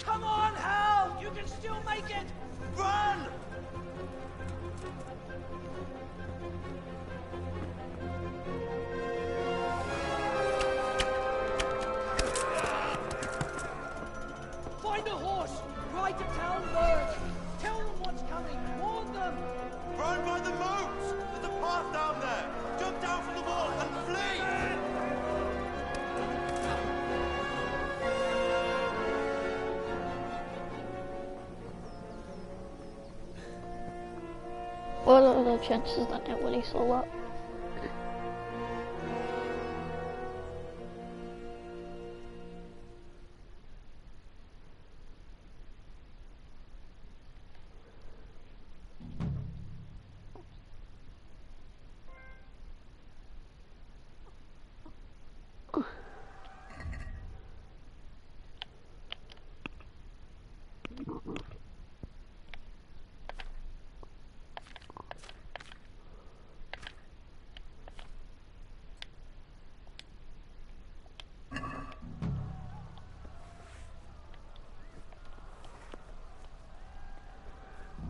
Come on, Hal! You can still make it! Run! Find a horse! Ride to town bird! Tell them what's coming! Warn them! Run by the moat! There's a path down there! Jump down from the wall and flee! What are the chances that nobody saw that?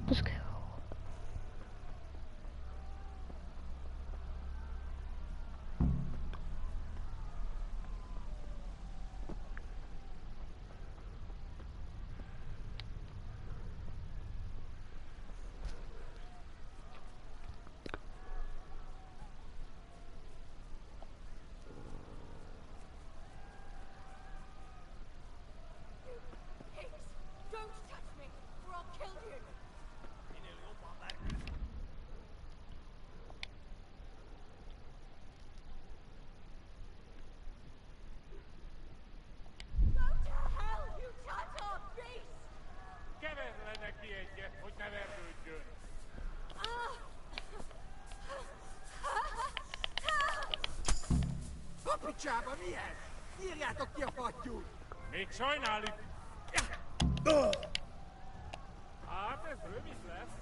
Let's go. Don't touch me, or I'll kill you! Go to hell, you Tatar beast! Keverlenek dietje, hogy ne verdődjön. A picsába mi ez? Írjátok ki a fattyút! Még sajnáljuk. Hát ez rövid lesz.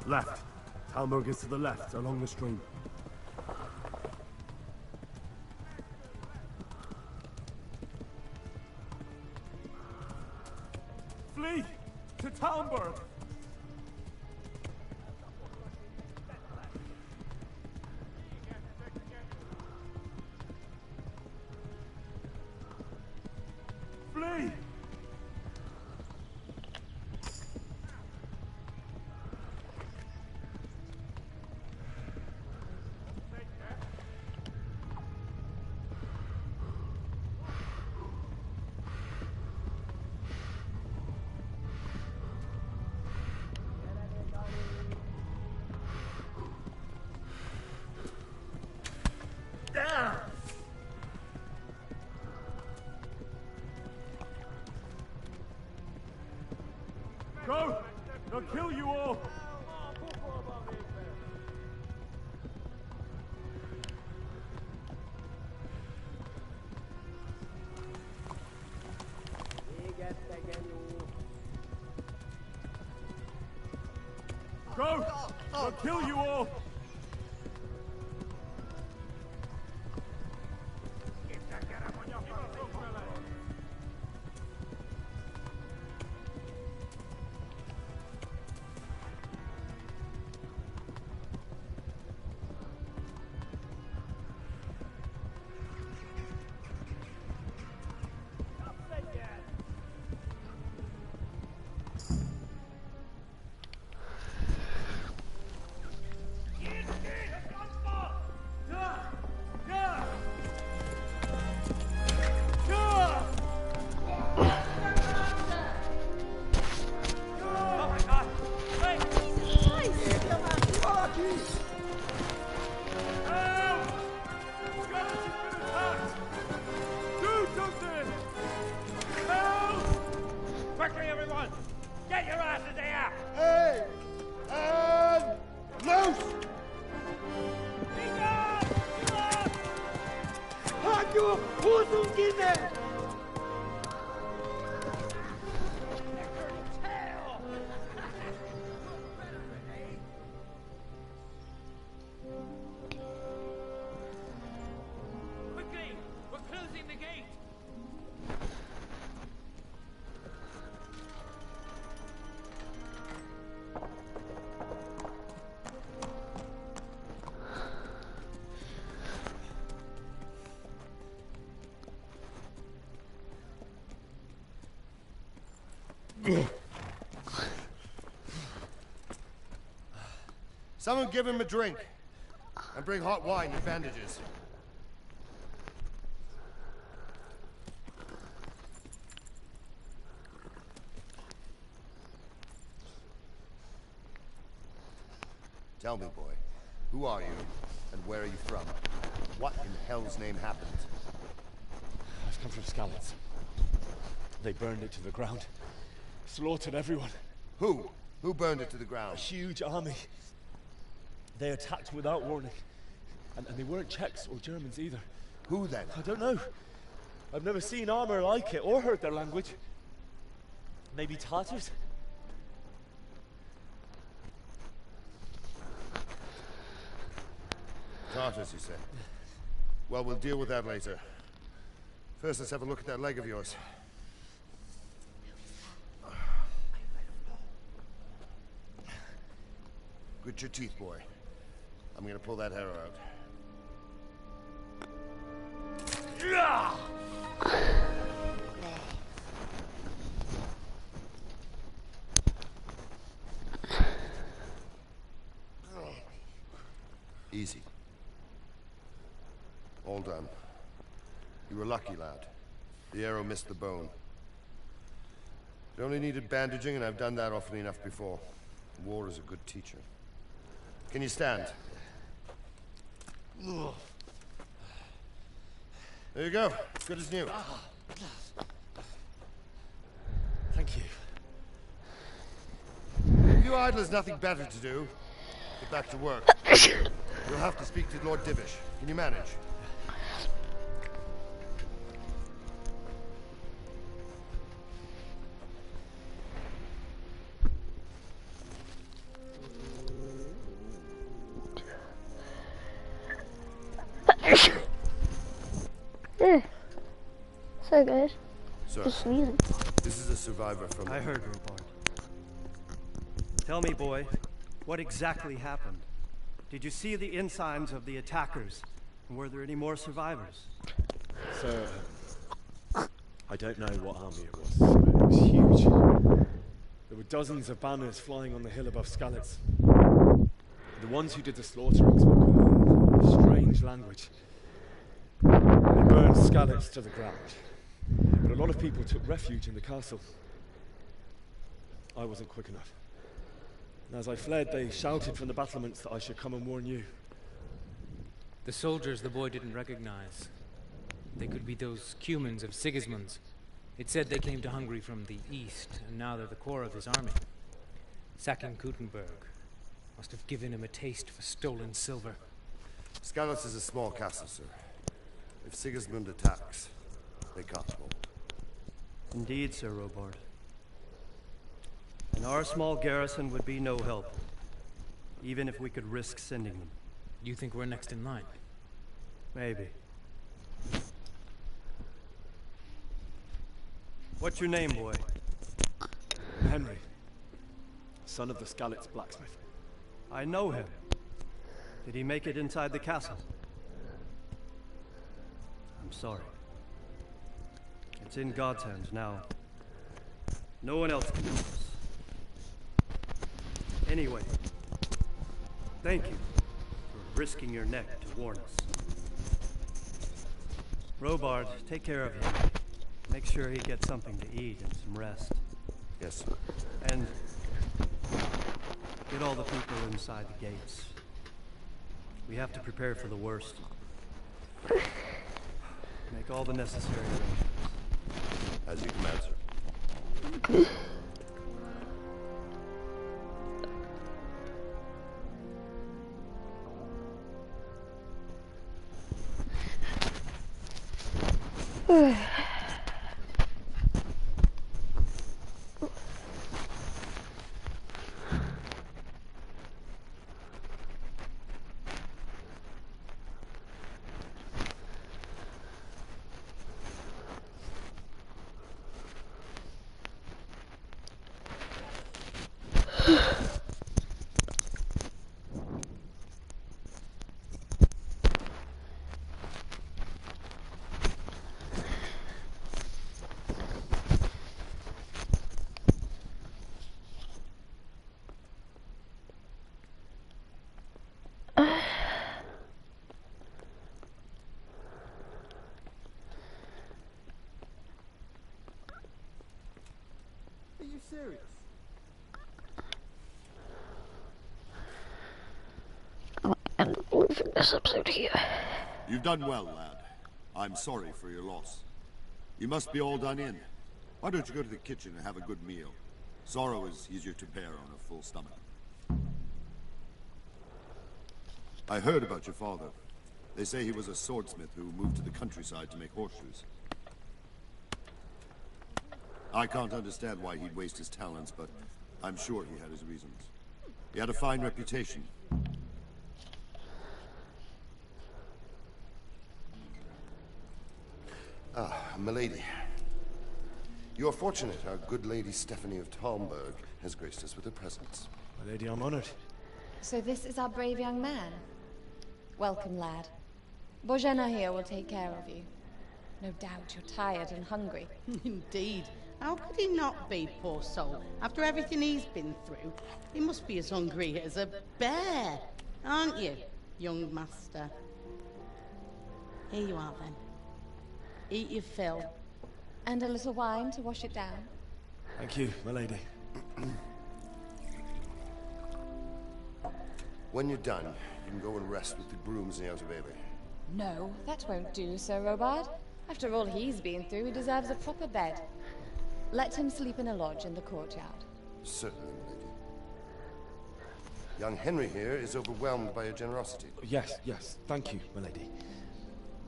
Left. Talmberg is to the left, along the stream. Flee! To Talmberg! Flee! Go! They'll kill you all! Go! They'll kill you all! Someone give him a drink. And bring hot wine and bandages. Tell me, boy, who are you, and where are you from? What in hell's name happened? I've come from Skalitz. They burned it to the ground. Slaughtered everyone. Who? Who burned it to the ground? A huge army. They attacked without warning. And they weren't Czechs or Germans either. Who then? I don't know. I've never seen armor like it or heard their language. Maybe Tatars? Tartars, you say? Well, we'll deal with that later. First, let's have a look at that leg of yours. Grit your teeth, boy. I'm gonna pull that hair out. Easy. All done. You were lucky, lad. The arrow missed the bone. It only needed bandaging, and I've done that often enough before. War is a good teacher. Can you stand? There you go. Good as new. Thank you. If you idlers nothing better to do, get back to work. You'll have to speak to Lord Divish. Can you manage? Hey guys. Sir, Just sneezing. this is a survivor from... I heard, Robard. Tell me, boy, what exactly happened? Did you see the ensigns of the attackers? And were there any more survivors? Sir, I don't know what army it was, but it was huge. There were dozens of banners flying on the hill above Skalitz. The ones who did the slaughtering spoke a strange language. They burned Skalitz to the ground, but a lot of people took refuge in the castle. I wasn't quick enough. And as I fled, they shouted from the battlements that I should come and warn you. The soldiers the boy didn't recognize. They could be those Cumans of Sigismund's. It said they came to Hungary from the east, and now they're the core of his army. Sacking Kuttenberg must have given him a taste for stolen silver. Skalitz is a small castle, sir. If Sigismund attacks, they can't hold. Indeed, Sir Robard. And our small garrison would be no help, even if we could risk sending them. You think we're next in line? Maybe. What's your name, boy? Henry, son of the Skalitz blacksmith. I know him. Did he make it inside the castle? I'm sorry. It's in God's hands now. No one else can help us. Anyway, thank you for risking your neck to warn us. Robard, take care of him. Make sure he gets something to eat and some rest. Yes, sir. And get all the people inside the gates. We have to prepare for the worst. Make all the necessary arrangements. As you command, sir. Are you serious? And leaving this episode here. You've done well, lad. I'm sorry for your loss. You must be all done in. Why don't you go to the kitchen and have a good meal? Sorrow is easier to bear on a full stomach. I heard about your father. They say he was a swordsmith who moved to the countryside to make horseshoes. I can't understand why he'd waste his talents, but I'm sure he had his reasons. He had a fine reputation. Ah, milady. You are fortunate our good lady Stephanie of Talmberg has graced us with her presence. My lady, I'm honored. So this is our brave young man. Welcome, lad. Bozhena here will take care of you. No doubt you're tired and hungry. Indeed. How could he not be, poor soul? After everything he's been through, he must be as hungry as a bear, aren't you, young master? Here you are, then. Eat your fill. And a little wine to wash it down. Thank you, my lady. When you're done, you can go and rest with the grooms in the outer bailey. No, that won't do, Sir Robard. After all he's been through, he deserves a proper bed. Let him sleep in a lodge in the courtyard. Certainly, milady. Young Henry here is overwhelmed by your generosity. Yes, yes. Thank you, my lady.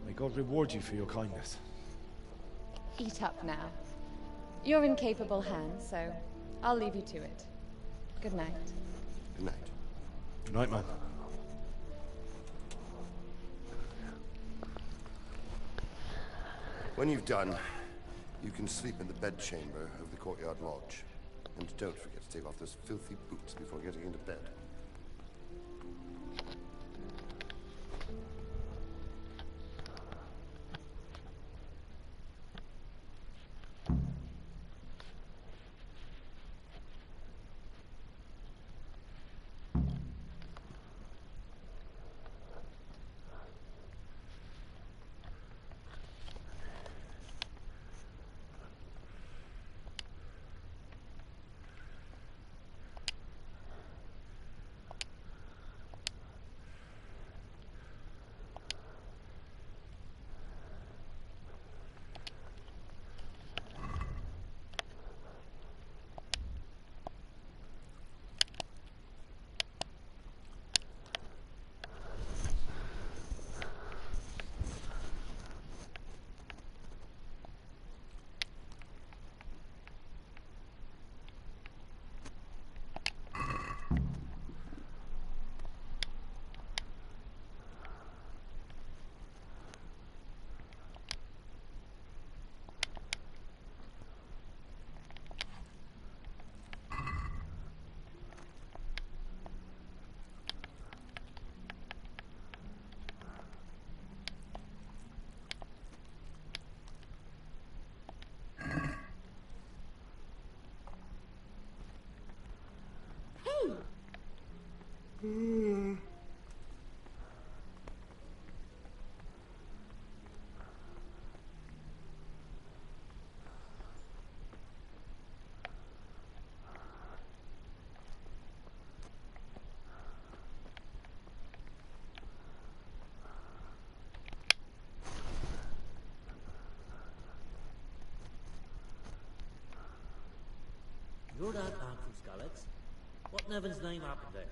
May God reward you for your kindness. Eat up now. You're in capable hands, so I'll leave you to it. Good night. Good night. Good night, man. When you've done, You can sleep in the bedchamber of the courtyard lodge. And don't forget to take off those filthy boots before getting into bed. You're that man from Scarlett's? What in heaven's name happened there?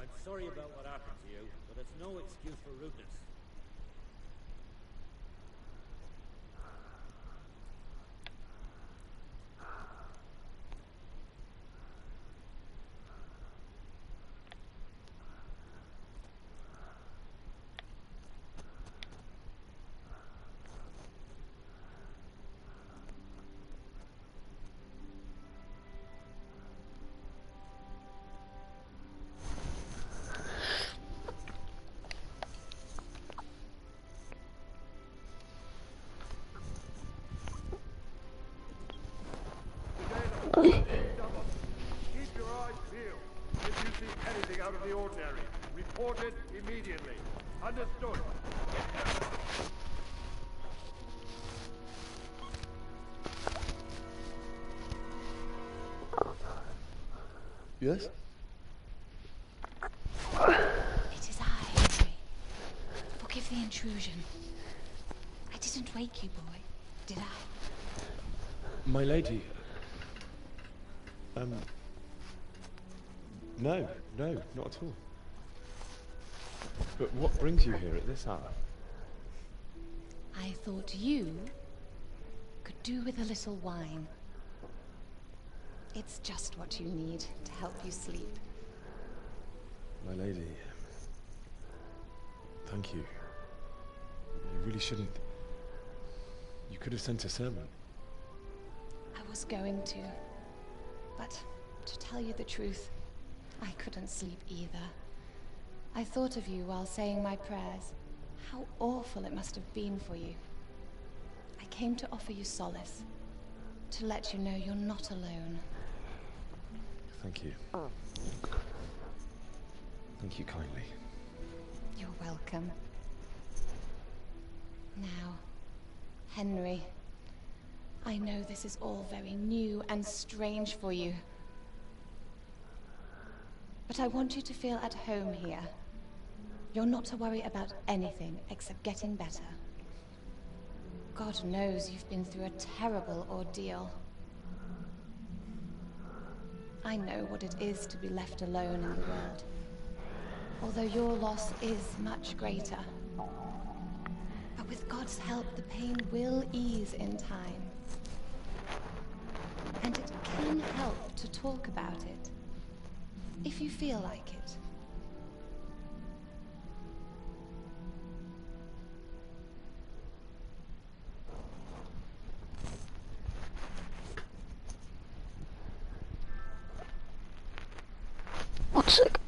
I'm sorry about what happened to you, but it's no excuse for rudeness. Keep your eyes peeled. If you see anything out of the ordinary, report it immediately. Understood? Yes? It is I, Henry. Forgive the intrusion. I didn't wake you, boy, did I? My lady. No, not at all. But what brings you here at this hour? I thought you could do with a little wine. It's just what you need to help you sleep. My lady. Thank you. You really shouldn't. You could have sent a sermon. I was going to. But to tell you the truth, I couldn't sleep either. I thought of you while saying my prayers. How awful it must have been for you. I came to offer you solace. To let you know you're not alone. Thank you. Thank you kindly. You're welcome. Now, Henry, I know this is all very new and strange for you. But I want you to feel at home here. You're not to worry about anything except getting better. God knows you've been through a terrible ordeal. I know what it is to be left alone in the world. Although your loss is much greater. But with God's God's help, the pain will ease in time. And it can help to talk about it, if you feel like it. One sec.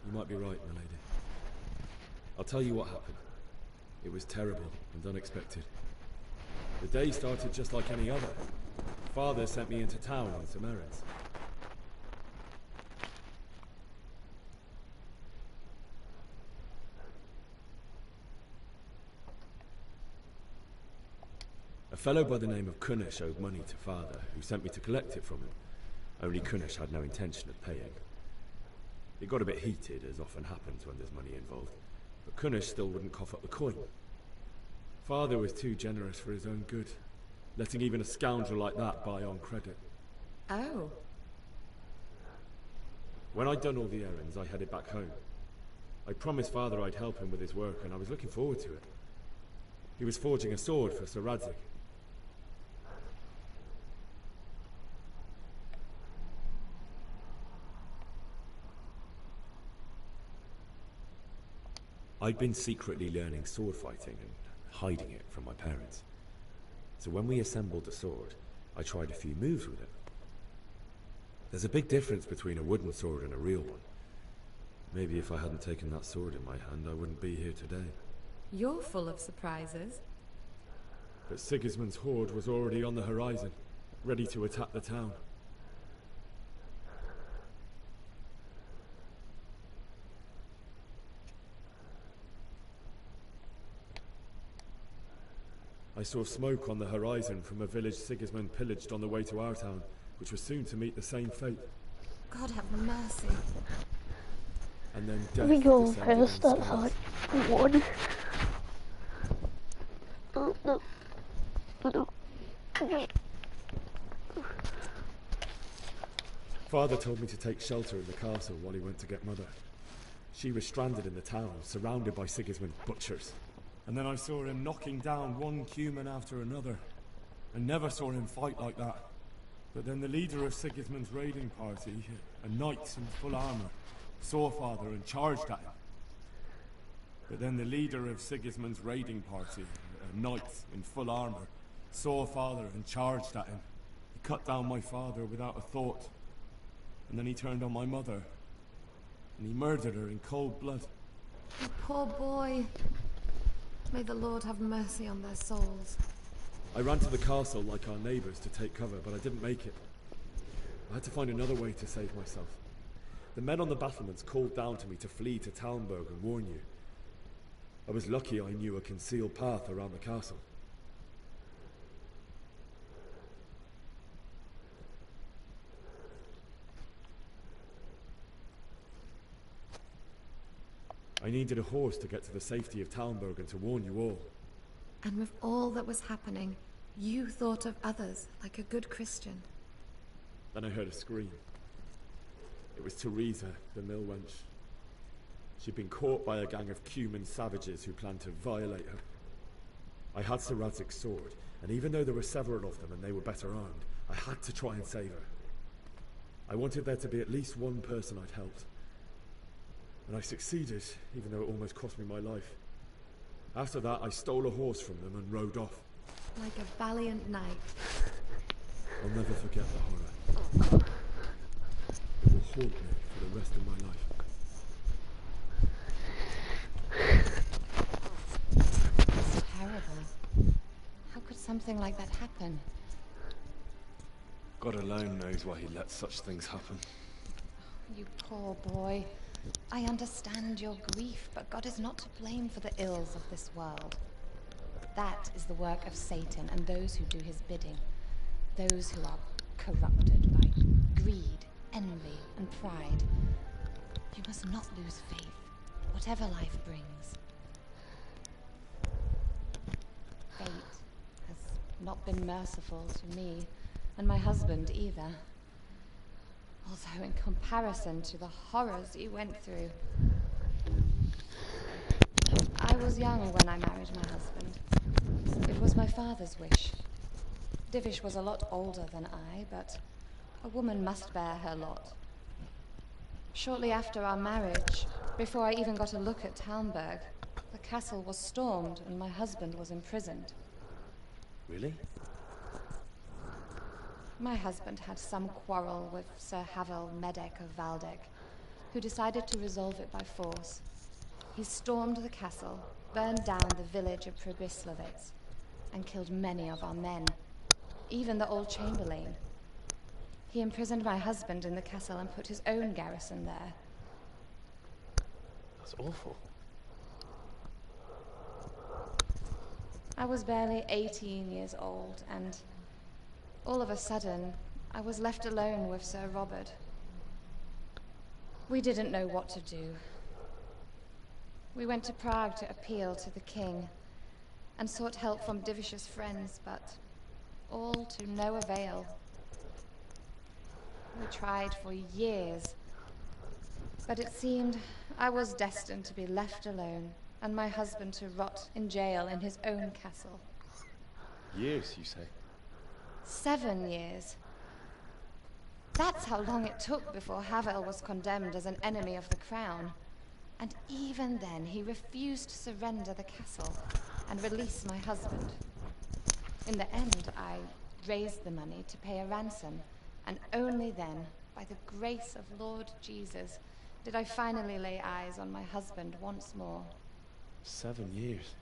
You might be right, my lady. I'll tell you what happened. It was terrible and unexpected. The day started just like any other. Father sent me into town on some errands. A fellow by the name of Kunish owed money to Father, who sent me to collect it from him. Only Kunish had no intention of paying. It got a bit heated, as often happens when there's money involved, but Kunish still wouldn't cough up the coin. Father was too generous for his own good, letting even a scoundrel like that buy on credit. Oh. When I'd done all the errands, I headed back home. I promised Father I'd help him with his work, and I was looking forward to it. He was forging a sword for Sir Radzig. I'd been secretly learning sword fighting and hiding it from my parents. So when we assembled the sword, I tried a few moves with it. There's a big difference between a wooden sword and a real one. Maybe if I hadn't taken that sword in my hand, I wouldn't be here today. You're full of surprises. But Sigismund's horde was already on the horizon, ready to attack the town. I saw smoke on the horizon from a village Sigismund pillaged on the way to our town, which was soon to meet the same fate. God have mercy. And then death We go descended first, in that's how scars. I won. Oh no. No. Father told me to take shelter in the castle while he went to get Mother. She was stranded in the town, surrounded by Sigismund's butchers. And then I saw him knocking down one human after another. I never saw him fight like that. But then the leader of Sigismund's raiding party, a knight in full armor, saw Father and charged at him. But then the leader of Sigismund's raiding party, a knight in full armor, saw Father and charged at him. He cut down my father without a thought. And then he turned on my mother. And he murdered her in cold blood. You poor boy. May the Lord have mercy on their souls. I ran to the castle like our neighbours to take cover, but I didn't make it. I had to find another way to save myself. The men on the battlements called down to me to flee to Talmberg and warn you. I was lucky I knew a concealed path around the castle. I needed a horse to get to the safety of Talmberg and to warn you all. And with all that was happening, you thought of others like a good Christian. Then I heard a scream. It was Teresa, the mill wench. She'd been caught by a gang of Cuman savages who planned to violate her. I had Sir Radzig's sword, and even though there were several of them and they were better armed, I had to try and save her. I wanted there to be at least one person I'd helped. And I succeeded, even though it almost cost me my life. After that, I stole a horse from them and rode off. Like a valiant knight. I'll never forget the horror. It will haunt me for the rest of my life. It's terrible. How could something like that happen? God alone knows why he lets such things happen. You poor boy. I understand your grief, but God is not to blame for the ills of this world. That is the work of Satan and those who do his bidding. Those who are corrupted by greed, envy, and pride. You must not lose faith, whatever life brings. Fate has not been merciful to me, and my husband either. Although in comparison to the horrors he went through. I was young when I married my husband. It was my father's wish. Divish was a lot older than I, but a woman must bear her lot. Shortly after our marriage, before I even got a look at Talmberg, the castle was stormed and my husband was imprisoned. Really? My husband had some quarrel with Sir Havel Medek of Valdek, who decided to resolve it by force. He stormed the castle, burned down the village of Pribyslavitz, and killed many of our men, even the old chamberlain. He imprisoned my husband in the castle and put his own garrison there. That's awful. I was barely 18 years old, and all of a sudden, I was left alone with Sir Robert. We didn't know what to do. We went to Prague to appeal to the king, and sought help from Divish's friends, but all to no avail. We tried for years, but it seemed I was destined to be left alone, and my husband to rot in jail in his own castle. Years, you say? 7 years. That's how long it took before Havel was condemned as an enemy of the crown. And even then, he refused to surrender the castle and release my husband. In the end, I raised the money to pay a ransom, and only then, by the grace of Lord Jesus, did I finally lay eyes on my husband once more. 7 years?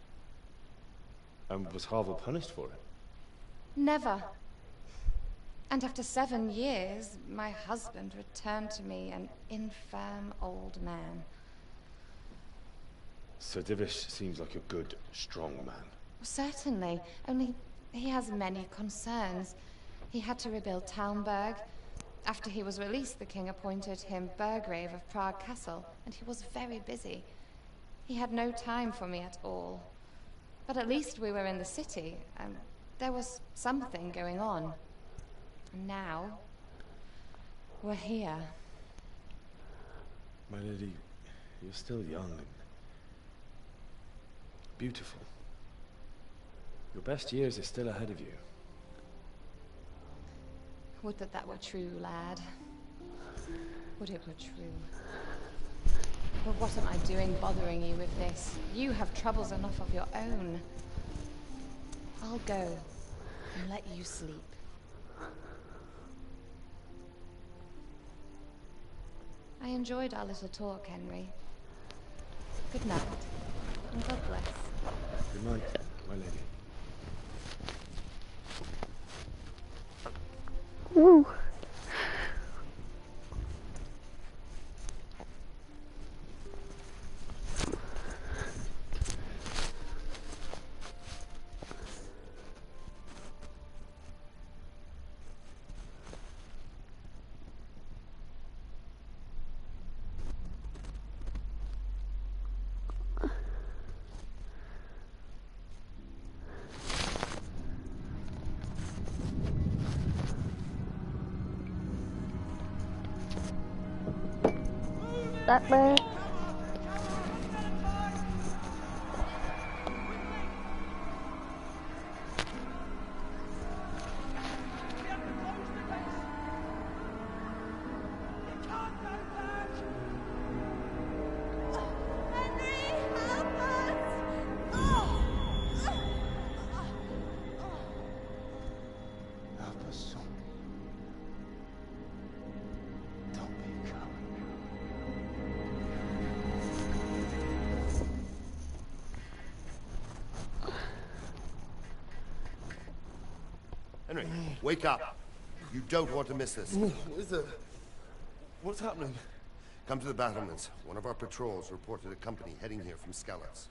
And was Havel punished for it? Never. And after 7 years, my husband returned to me an infirm old man. Sir Divish seems like a good, strong man. Certainly, only he has many concerns. He had to rebuild Talmberg. After he was released, the king appointed him Burgrave of Prague Castle, and he was very busy. He had no time for me at all. But at least we were in the city, and there was something going on. And now, we're here. My lady, you're still young and beautiful. Your best years are still ahead of you. Would that that were true, lad. Would it were true. But what am I doing bothering you with this? You have troubles enough of your own. I'll go and let you sleep. I enjoyed our little talk, Henry. Good night, and God bless. Good night, my lady. Woo! That way. Henry, wake up. You don't want to miss this. What is it? What's happening? Come to the battlements. One of our patrols reported a company heading here from Skalitz.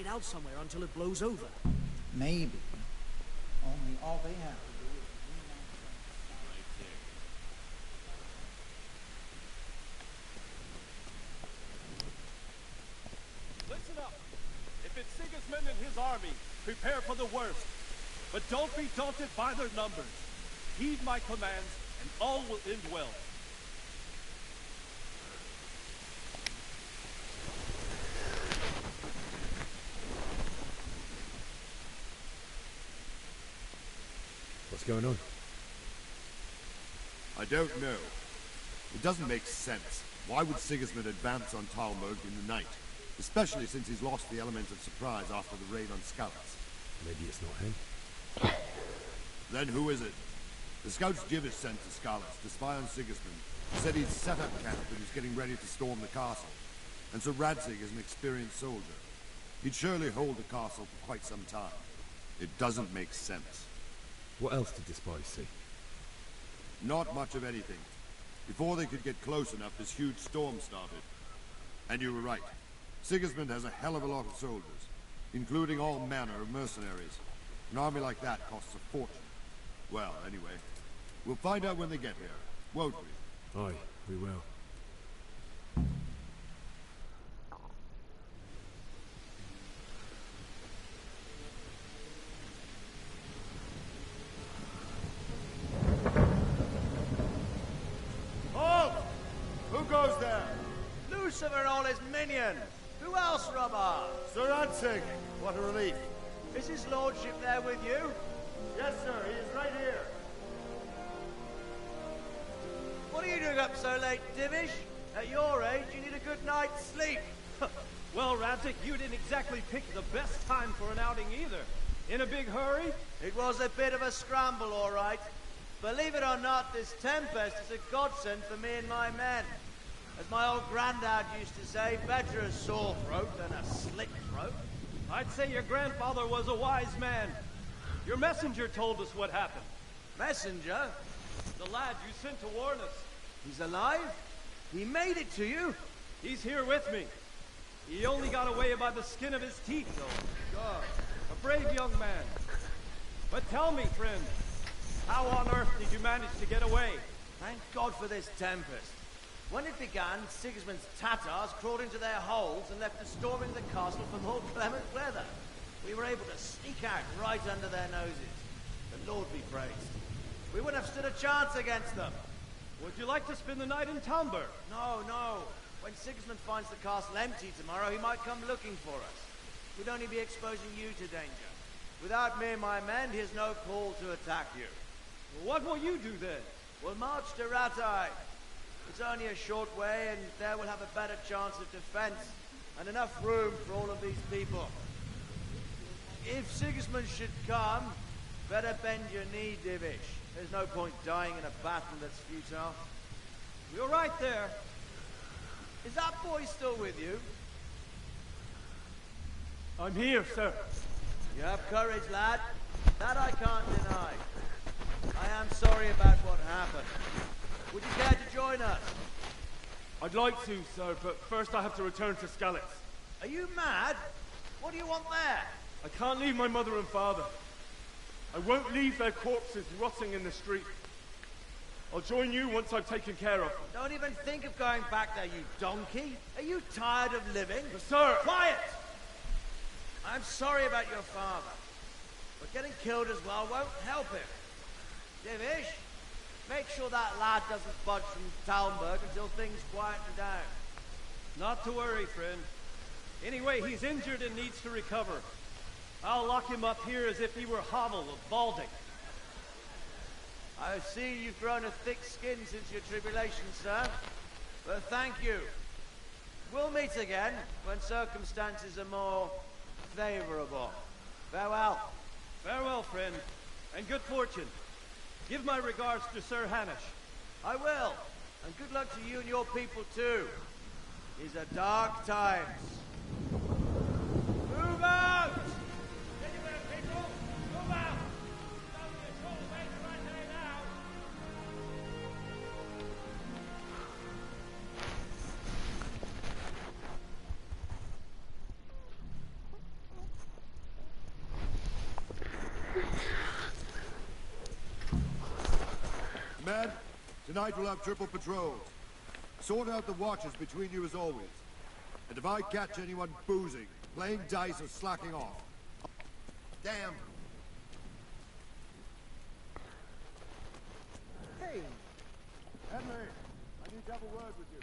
out somewhere until it blows over. Maybe. Only all they have to do is Right here. Listen up. If it's Sigismund and his army, prepare for the worst. But don't be daunted by their numbers. Heed my commands, and all will end well. What's going on? I don't know. It doesn't make sense. Why would Sigismund advance on Talmberg in the night? Especially since he's lost the element of surprise after the raid on Skalitz. Maybe it's not him. Then who is it? The scouts Jivish sent to Skalitz to spy on Sigismund said he'd set up camp and was getting ready to storm the castle. And so Radzig is an experienced soldier. He'd surely hold the castle for quite some time. It doesn't make sense. What else did the spies see? Not much of anything. Before they could get close enough, this huge storm started. And you were right. Sigismund has a hell of a lot of soldiers, including all manner of mercenaries. An army like that costs a fortune. Well, anyway, we'll find out when they get here, won't we? Aye, we will. Halt! Who goes there? Lucifer and all his minions. Who else, Robber? Sir Radzig, what a relief. Is his lordship there with you? Yes, sir, he is right here. What are you doing up so late, Divish? At your age, you need a good night's sleep. Well, Radzig, you didn't exactly pick the best time for an outing either. In a big hurry? It was a bit of a scramble, all right. Believe it or not, this tempest is a godsend for me and my men. As my old granddad used to say, better a sore throat than a slit throat. I'd say your grandfather was a wise man. Your messenger told us what happened. Messenger? The lad you sent to warn us. He's alive? He made it to you? He's here with me. He only got away by the skin of his teeth, though. God, a brave young man. But tell me, friend, how on earth did you manage to get away? Thank God for this tempest. When it began, Sigismund's Tatars crawled into their holes and left us storming the castle for more clement weather. We were able to sneak out right under their noses. The Lord be praised. We wouldn't have stood a chance against them. Would you like to spend the night in Talmberg? No, no. When Sigismund finds the castle empty tomorrow, he might come looking for us. We'd only be exposing you to danger. Without me and my men, he has no call to attack you. Well, what will you do then? We'll march to Ratai. It's only a short way, and there we'll have a better chance of defense, and enough room for all of these people. If Sigismund should come, better bend your knee, Divish. There's no point dying in a battle that's futile. You're right there. Is that boy still with you? I'm here, sir. You have courage, lad. That I can't deny. I am sorry about what happened. Would you care to join us? I'd like to, sir, but first I have to return to Skalitz. Are you mad? What do you want there? I can't leave my mother and father. I won't leave their corpses rotting in the street. I'll join you once I've taken care of them. Don't even think of going back there, you donkey. Are you tired of living? Sir! Quiet! I'm sorry about your father, but getting killed as well won't help him. Divish, make sure that lad doesn't budge from Talmberg until things quieten down. Not to worry, friend. Anyway, he's injured and needs to recover. I'll lock him up here as if he were Havel of Balding. I see you've grown a thick skin since your tribulation, sir. But thank you. We'll meet again when circumstances are more favorable. Farewell. Farewell, friend, and good fortune. Give my regards to Sir Hanush. I will, and good luck to you and your people too. These are dark times. Move out! Anywhere, people! Move out! Men, tonight we'll have triple patrols. Sort out the watches between you as always. And if I catch anyone boozing, playing dice, or slacking off... Damn! Hey! Henry, I need to have a word with you.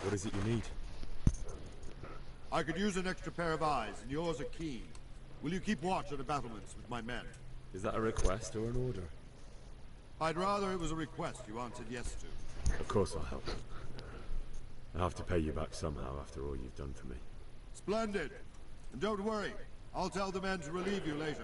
What is it you need? I could use an extra pair of eyes, and yours are keen. Will you keep watch on the battlements with my men? Is that a request or an order? I'd rather it was a request you answered yes to. Of course I'll help. I have to pay you back somehow after all you've done for me. Splendid! And don't worry, I'll tell the men to relieve you later.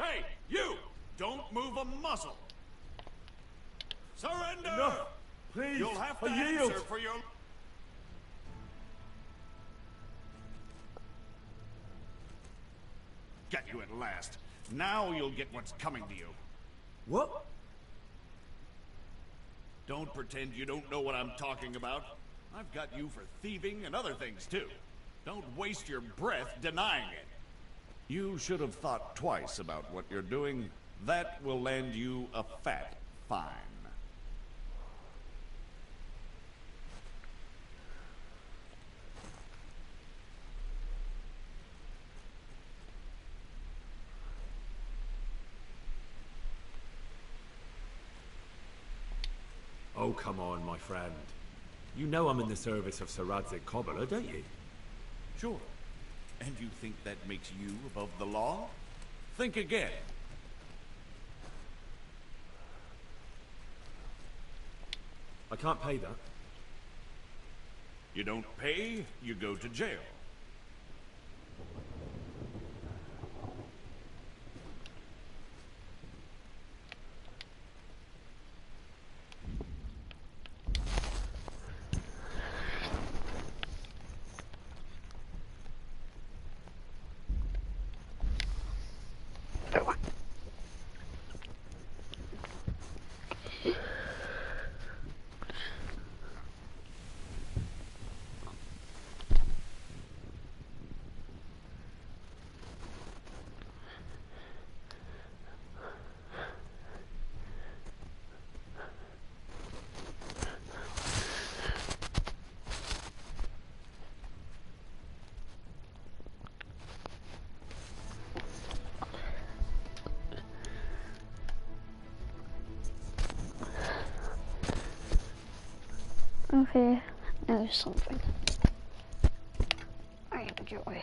Hey, you! Don't move a muscle! Surrender! No! Please! You'll have to I yield! answer for your... Get you at last. Now you'll get what's coming to you. What? Don't pretend you don't know what I'm talking about. I've got you for thieving and other things, too. Don't waste your breath denying it. You should have thought twice about what you're doing. That will land you a fat fine. Oh, come on, my friend. You know I'm in the service of Sir Radzig Cobbler, don't you? Sure. And you think that makes you above the law? Think again. I can't pay that. You don't pay, you go to jail. Okay, now something I enjoy.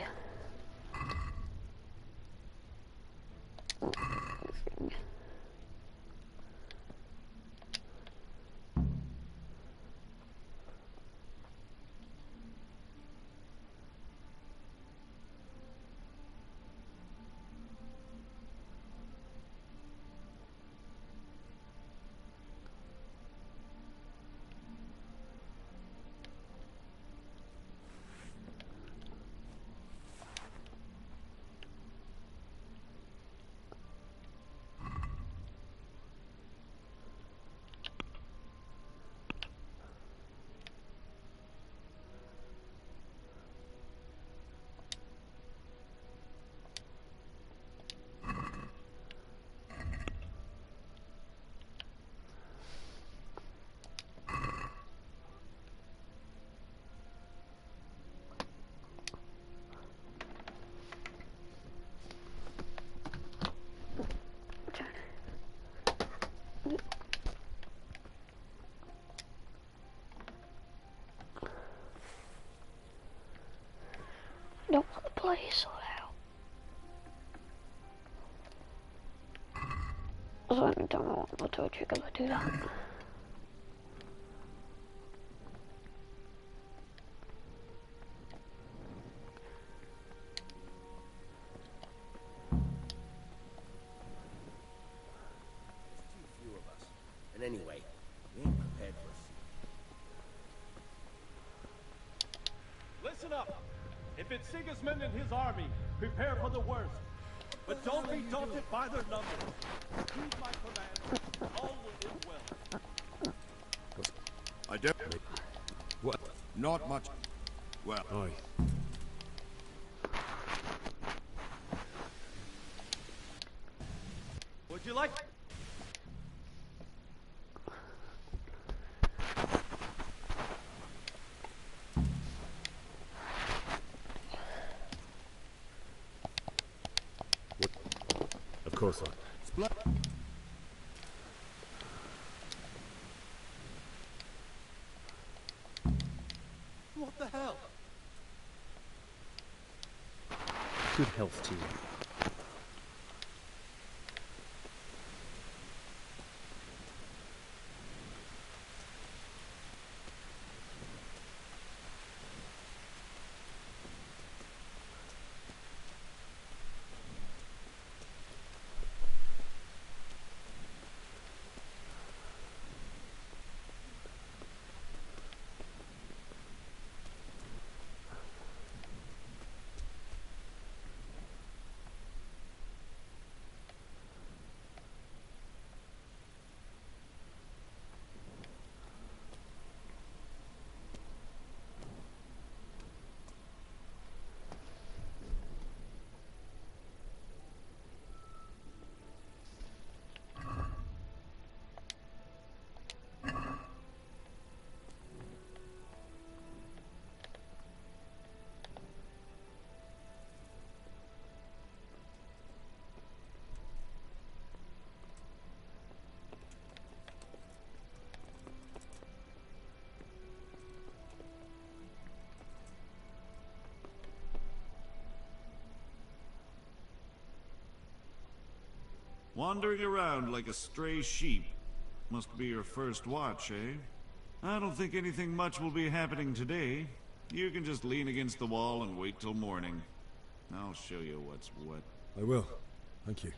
Don't let the place sort out. So I don't know what told you gonna do that. Too few of us. And anyway, we ain't prepared for a Listen up! If it's Sigismund and his army, prepare for the worst. But don't be daunted by their numbers. Heed my command. All will end well. I don't... What? Not much. Well... Aye. Would you like... Of course not. What the hell? Good health to you. Wandering around like a stray sheep. Must be your first watch, eh? I don't think anything much will be happening today. You can just lean against the wall and wait till morning. I'll show you what's what. I will. Thank you.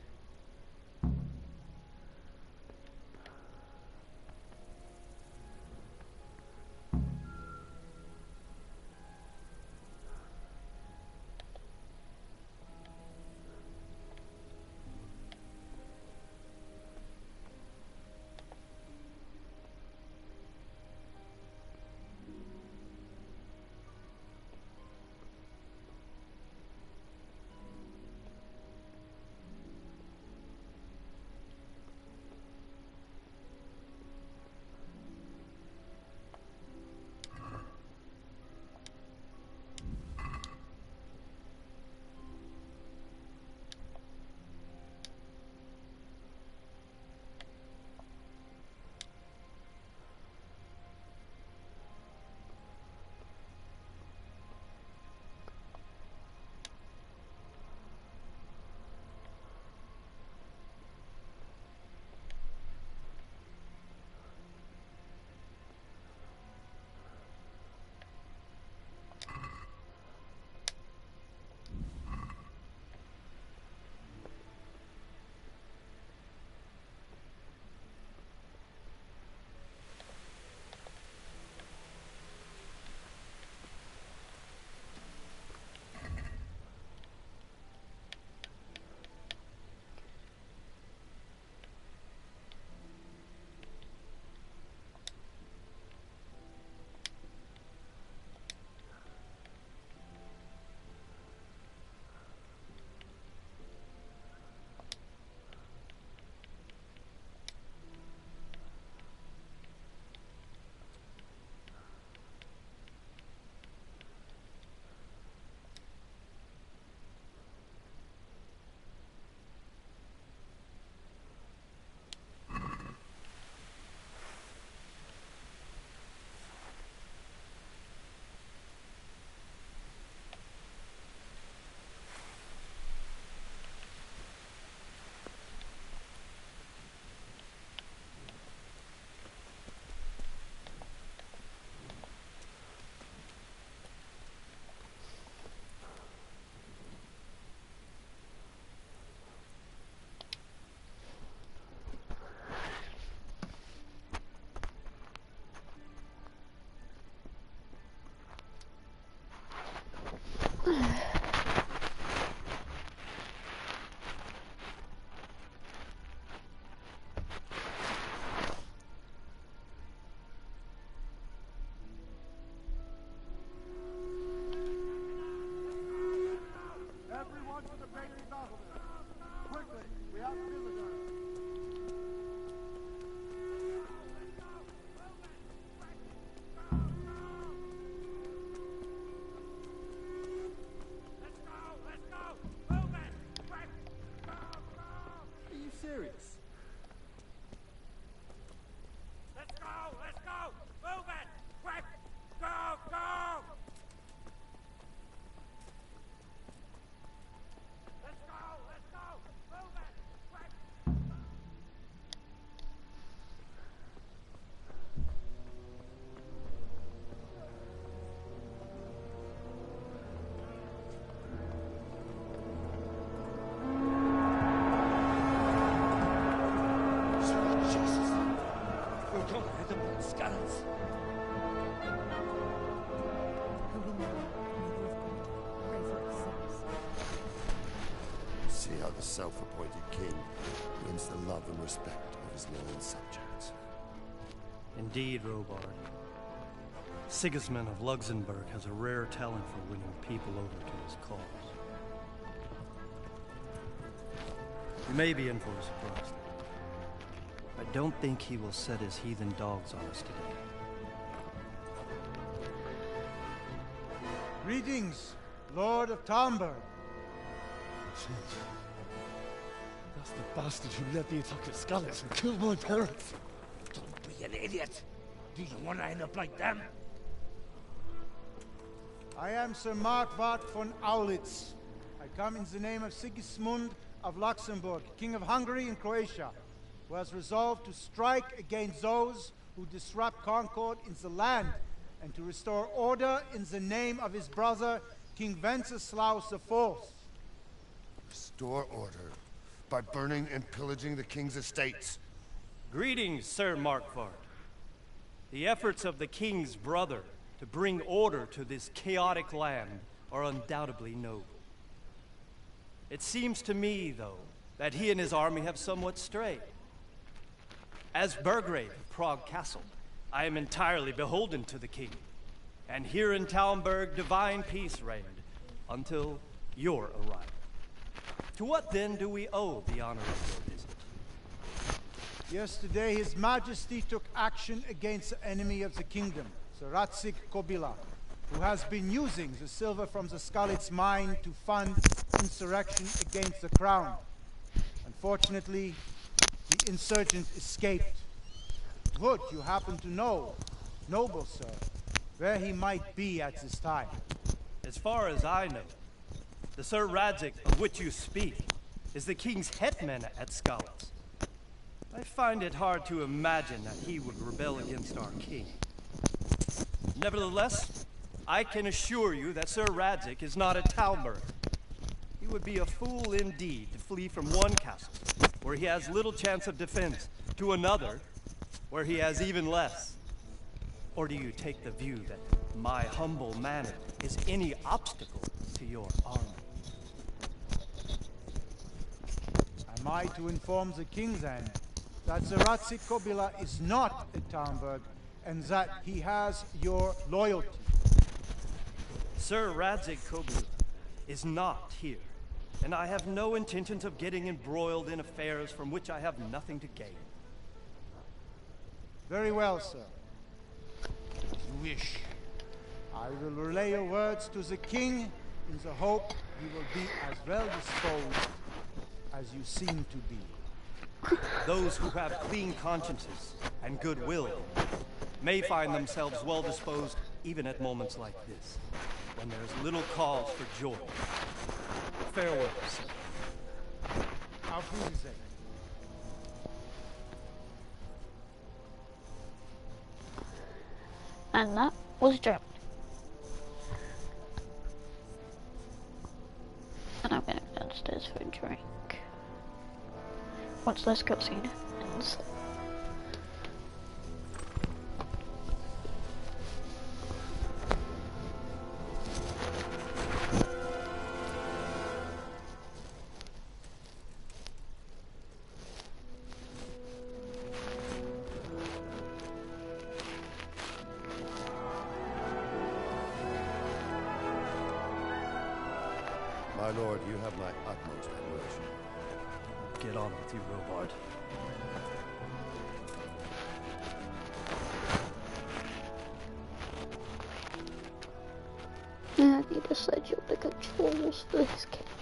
See how the self-appointed king wins the love and respect of his loyal subjects. Indeed, Robard. Sigismund of Luxembourg has a rare talent for winning people over to his cause. You may be in for a surprise. I don't think he will set his heathen dogs on us today. Greetings, Lord of Tomberg. That's the bastard who led the attack at Scallis and killed my parents. Don't be an idiot. Do you want to end up like them? I am Sir Markwart von Aulitz. I come in the name of Sigismund, of Luxembourg, King of Hungary and Croatia, who has resolved to strike against those who disrupt concord in the land and to restore order in the name of his brother, King Wenceslaus IV. Restore order by burning and pillaging the king's estates. Greetings, Sir Markvart. The efforts of the king's brother to bring order to this chaotic land are undoubtedly noble. It seems to me, though, that he and his army have somewhat strayed. As Burgrave of Prague Castle, I am entirely beholden to the king. And here in Talmberg, divine peace reigned until your arrival. To what then do we owe the honor of your visit? Yesterday, His Majesty took action against the enemy of the kingdom, the Ratzik Kobila, who has been using the silver from the Skalitz mine to fund insurrection against the crown. Unfortunately, the insurgent escaped. Would you happen to know, noble sir, where he might be at this time? As far as I know, the Sir Radzik of which you speak is the king's hetman at Skalitz. I find it hard to imagine that he would rebel against our king. Nevertheless, I can assure you that Sir Radzik is not a Talmberg. He would be a fool indeed to flee from one castle, where he has little chance of defense, to another, where he has even less. Or do you take the view that my humble manner is any obstacle to your army? Am I to inform the king then that the Ratzik Kobila is not a Talmberg and that he has your loyalty? Sir Radzik Kobila is not here, and I have no intentions of getting embroiled in affairs from which I have nothing to gain. Very well, sir. As you wish. I will relay your words to the king in the hope he will be as well disposed as you seem to be. Those who have clean consciences and goodwill may find themselves well disposed even at moments like this, when there is little cause for joy. Farewell, sir. Auf Wiedersehen. And that was German. And I'm gonna go downstairs for a drink. Once this cutscene ends. My lord, you have my utmost admiration. Get on with you, Robard. Yeah, I need to set up the controls for this game.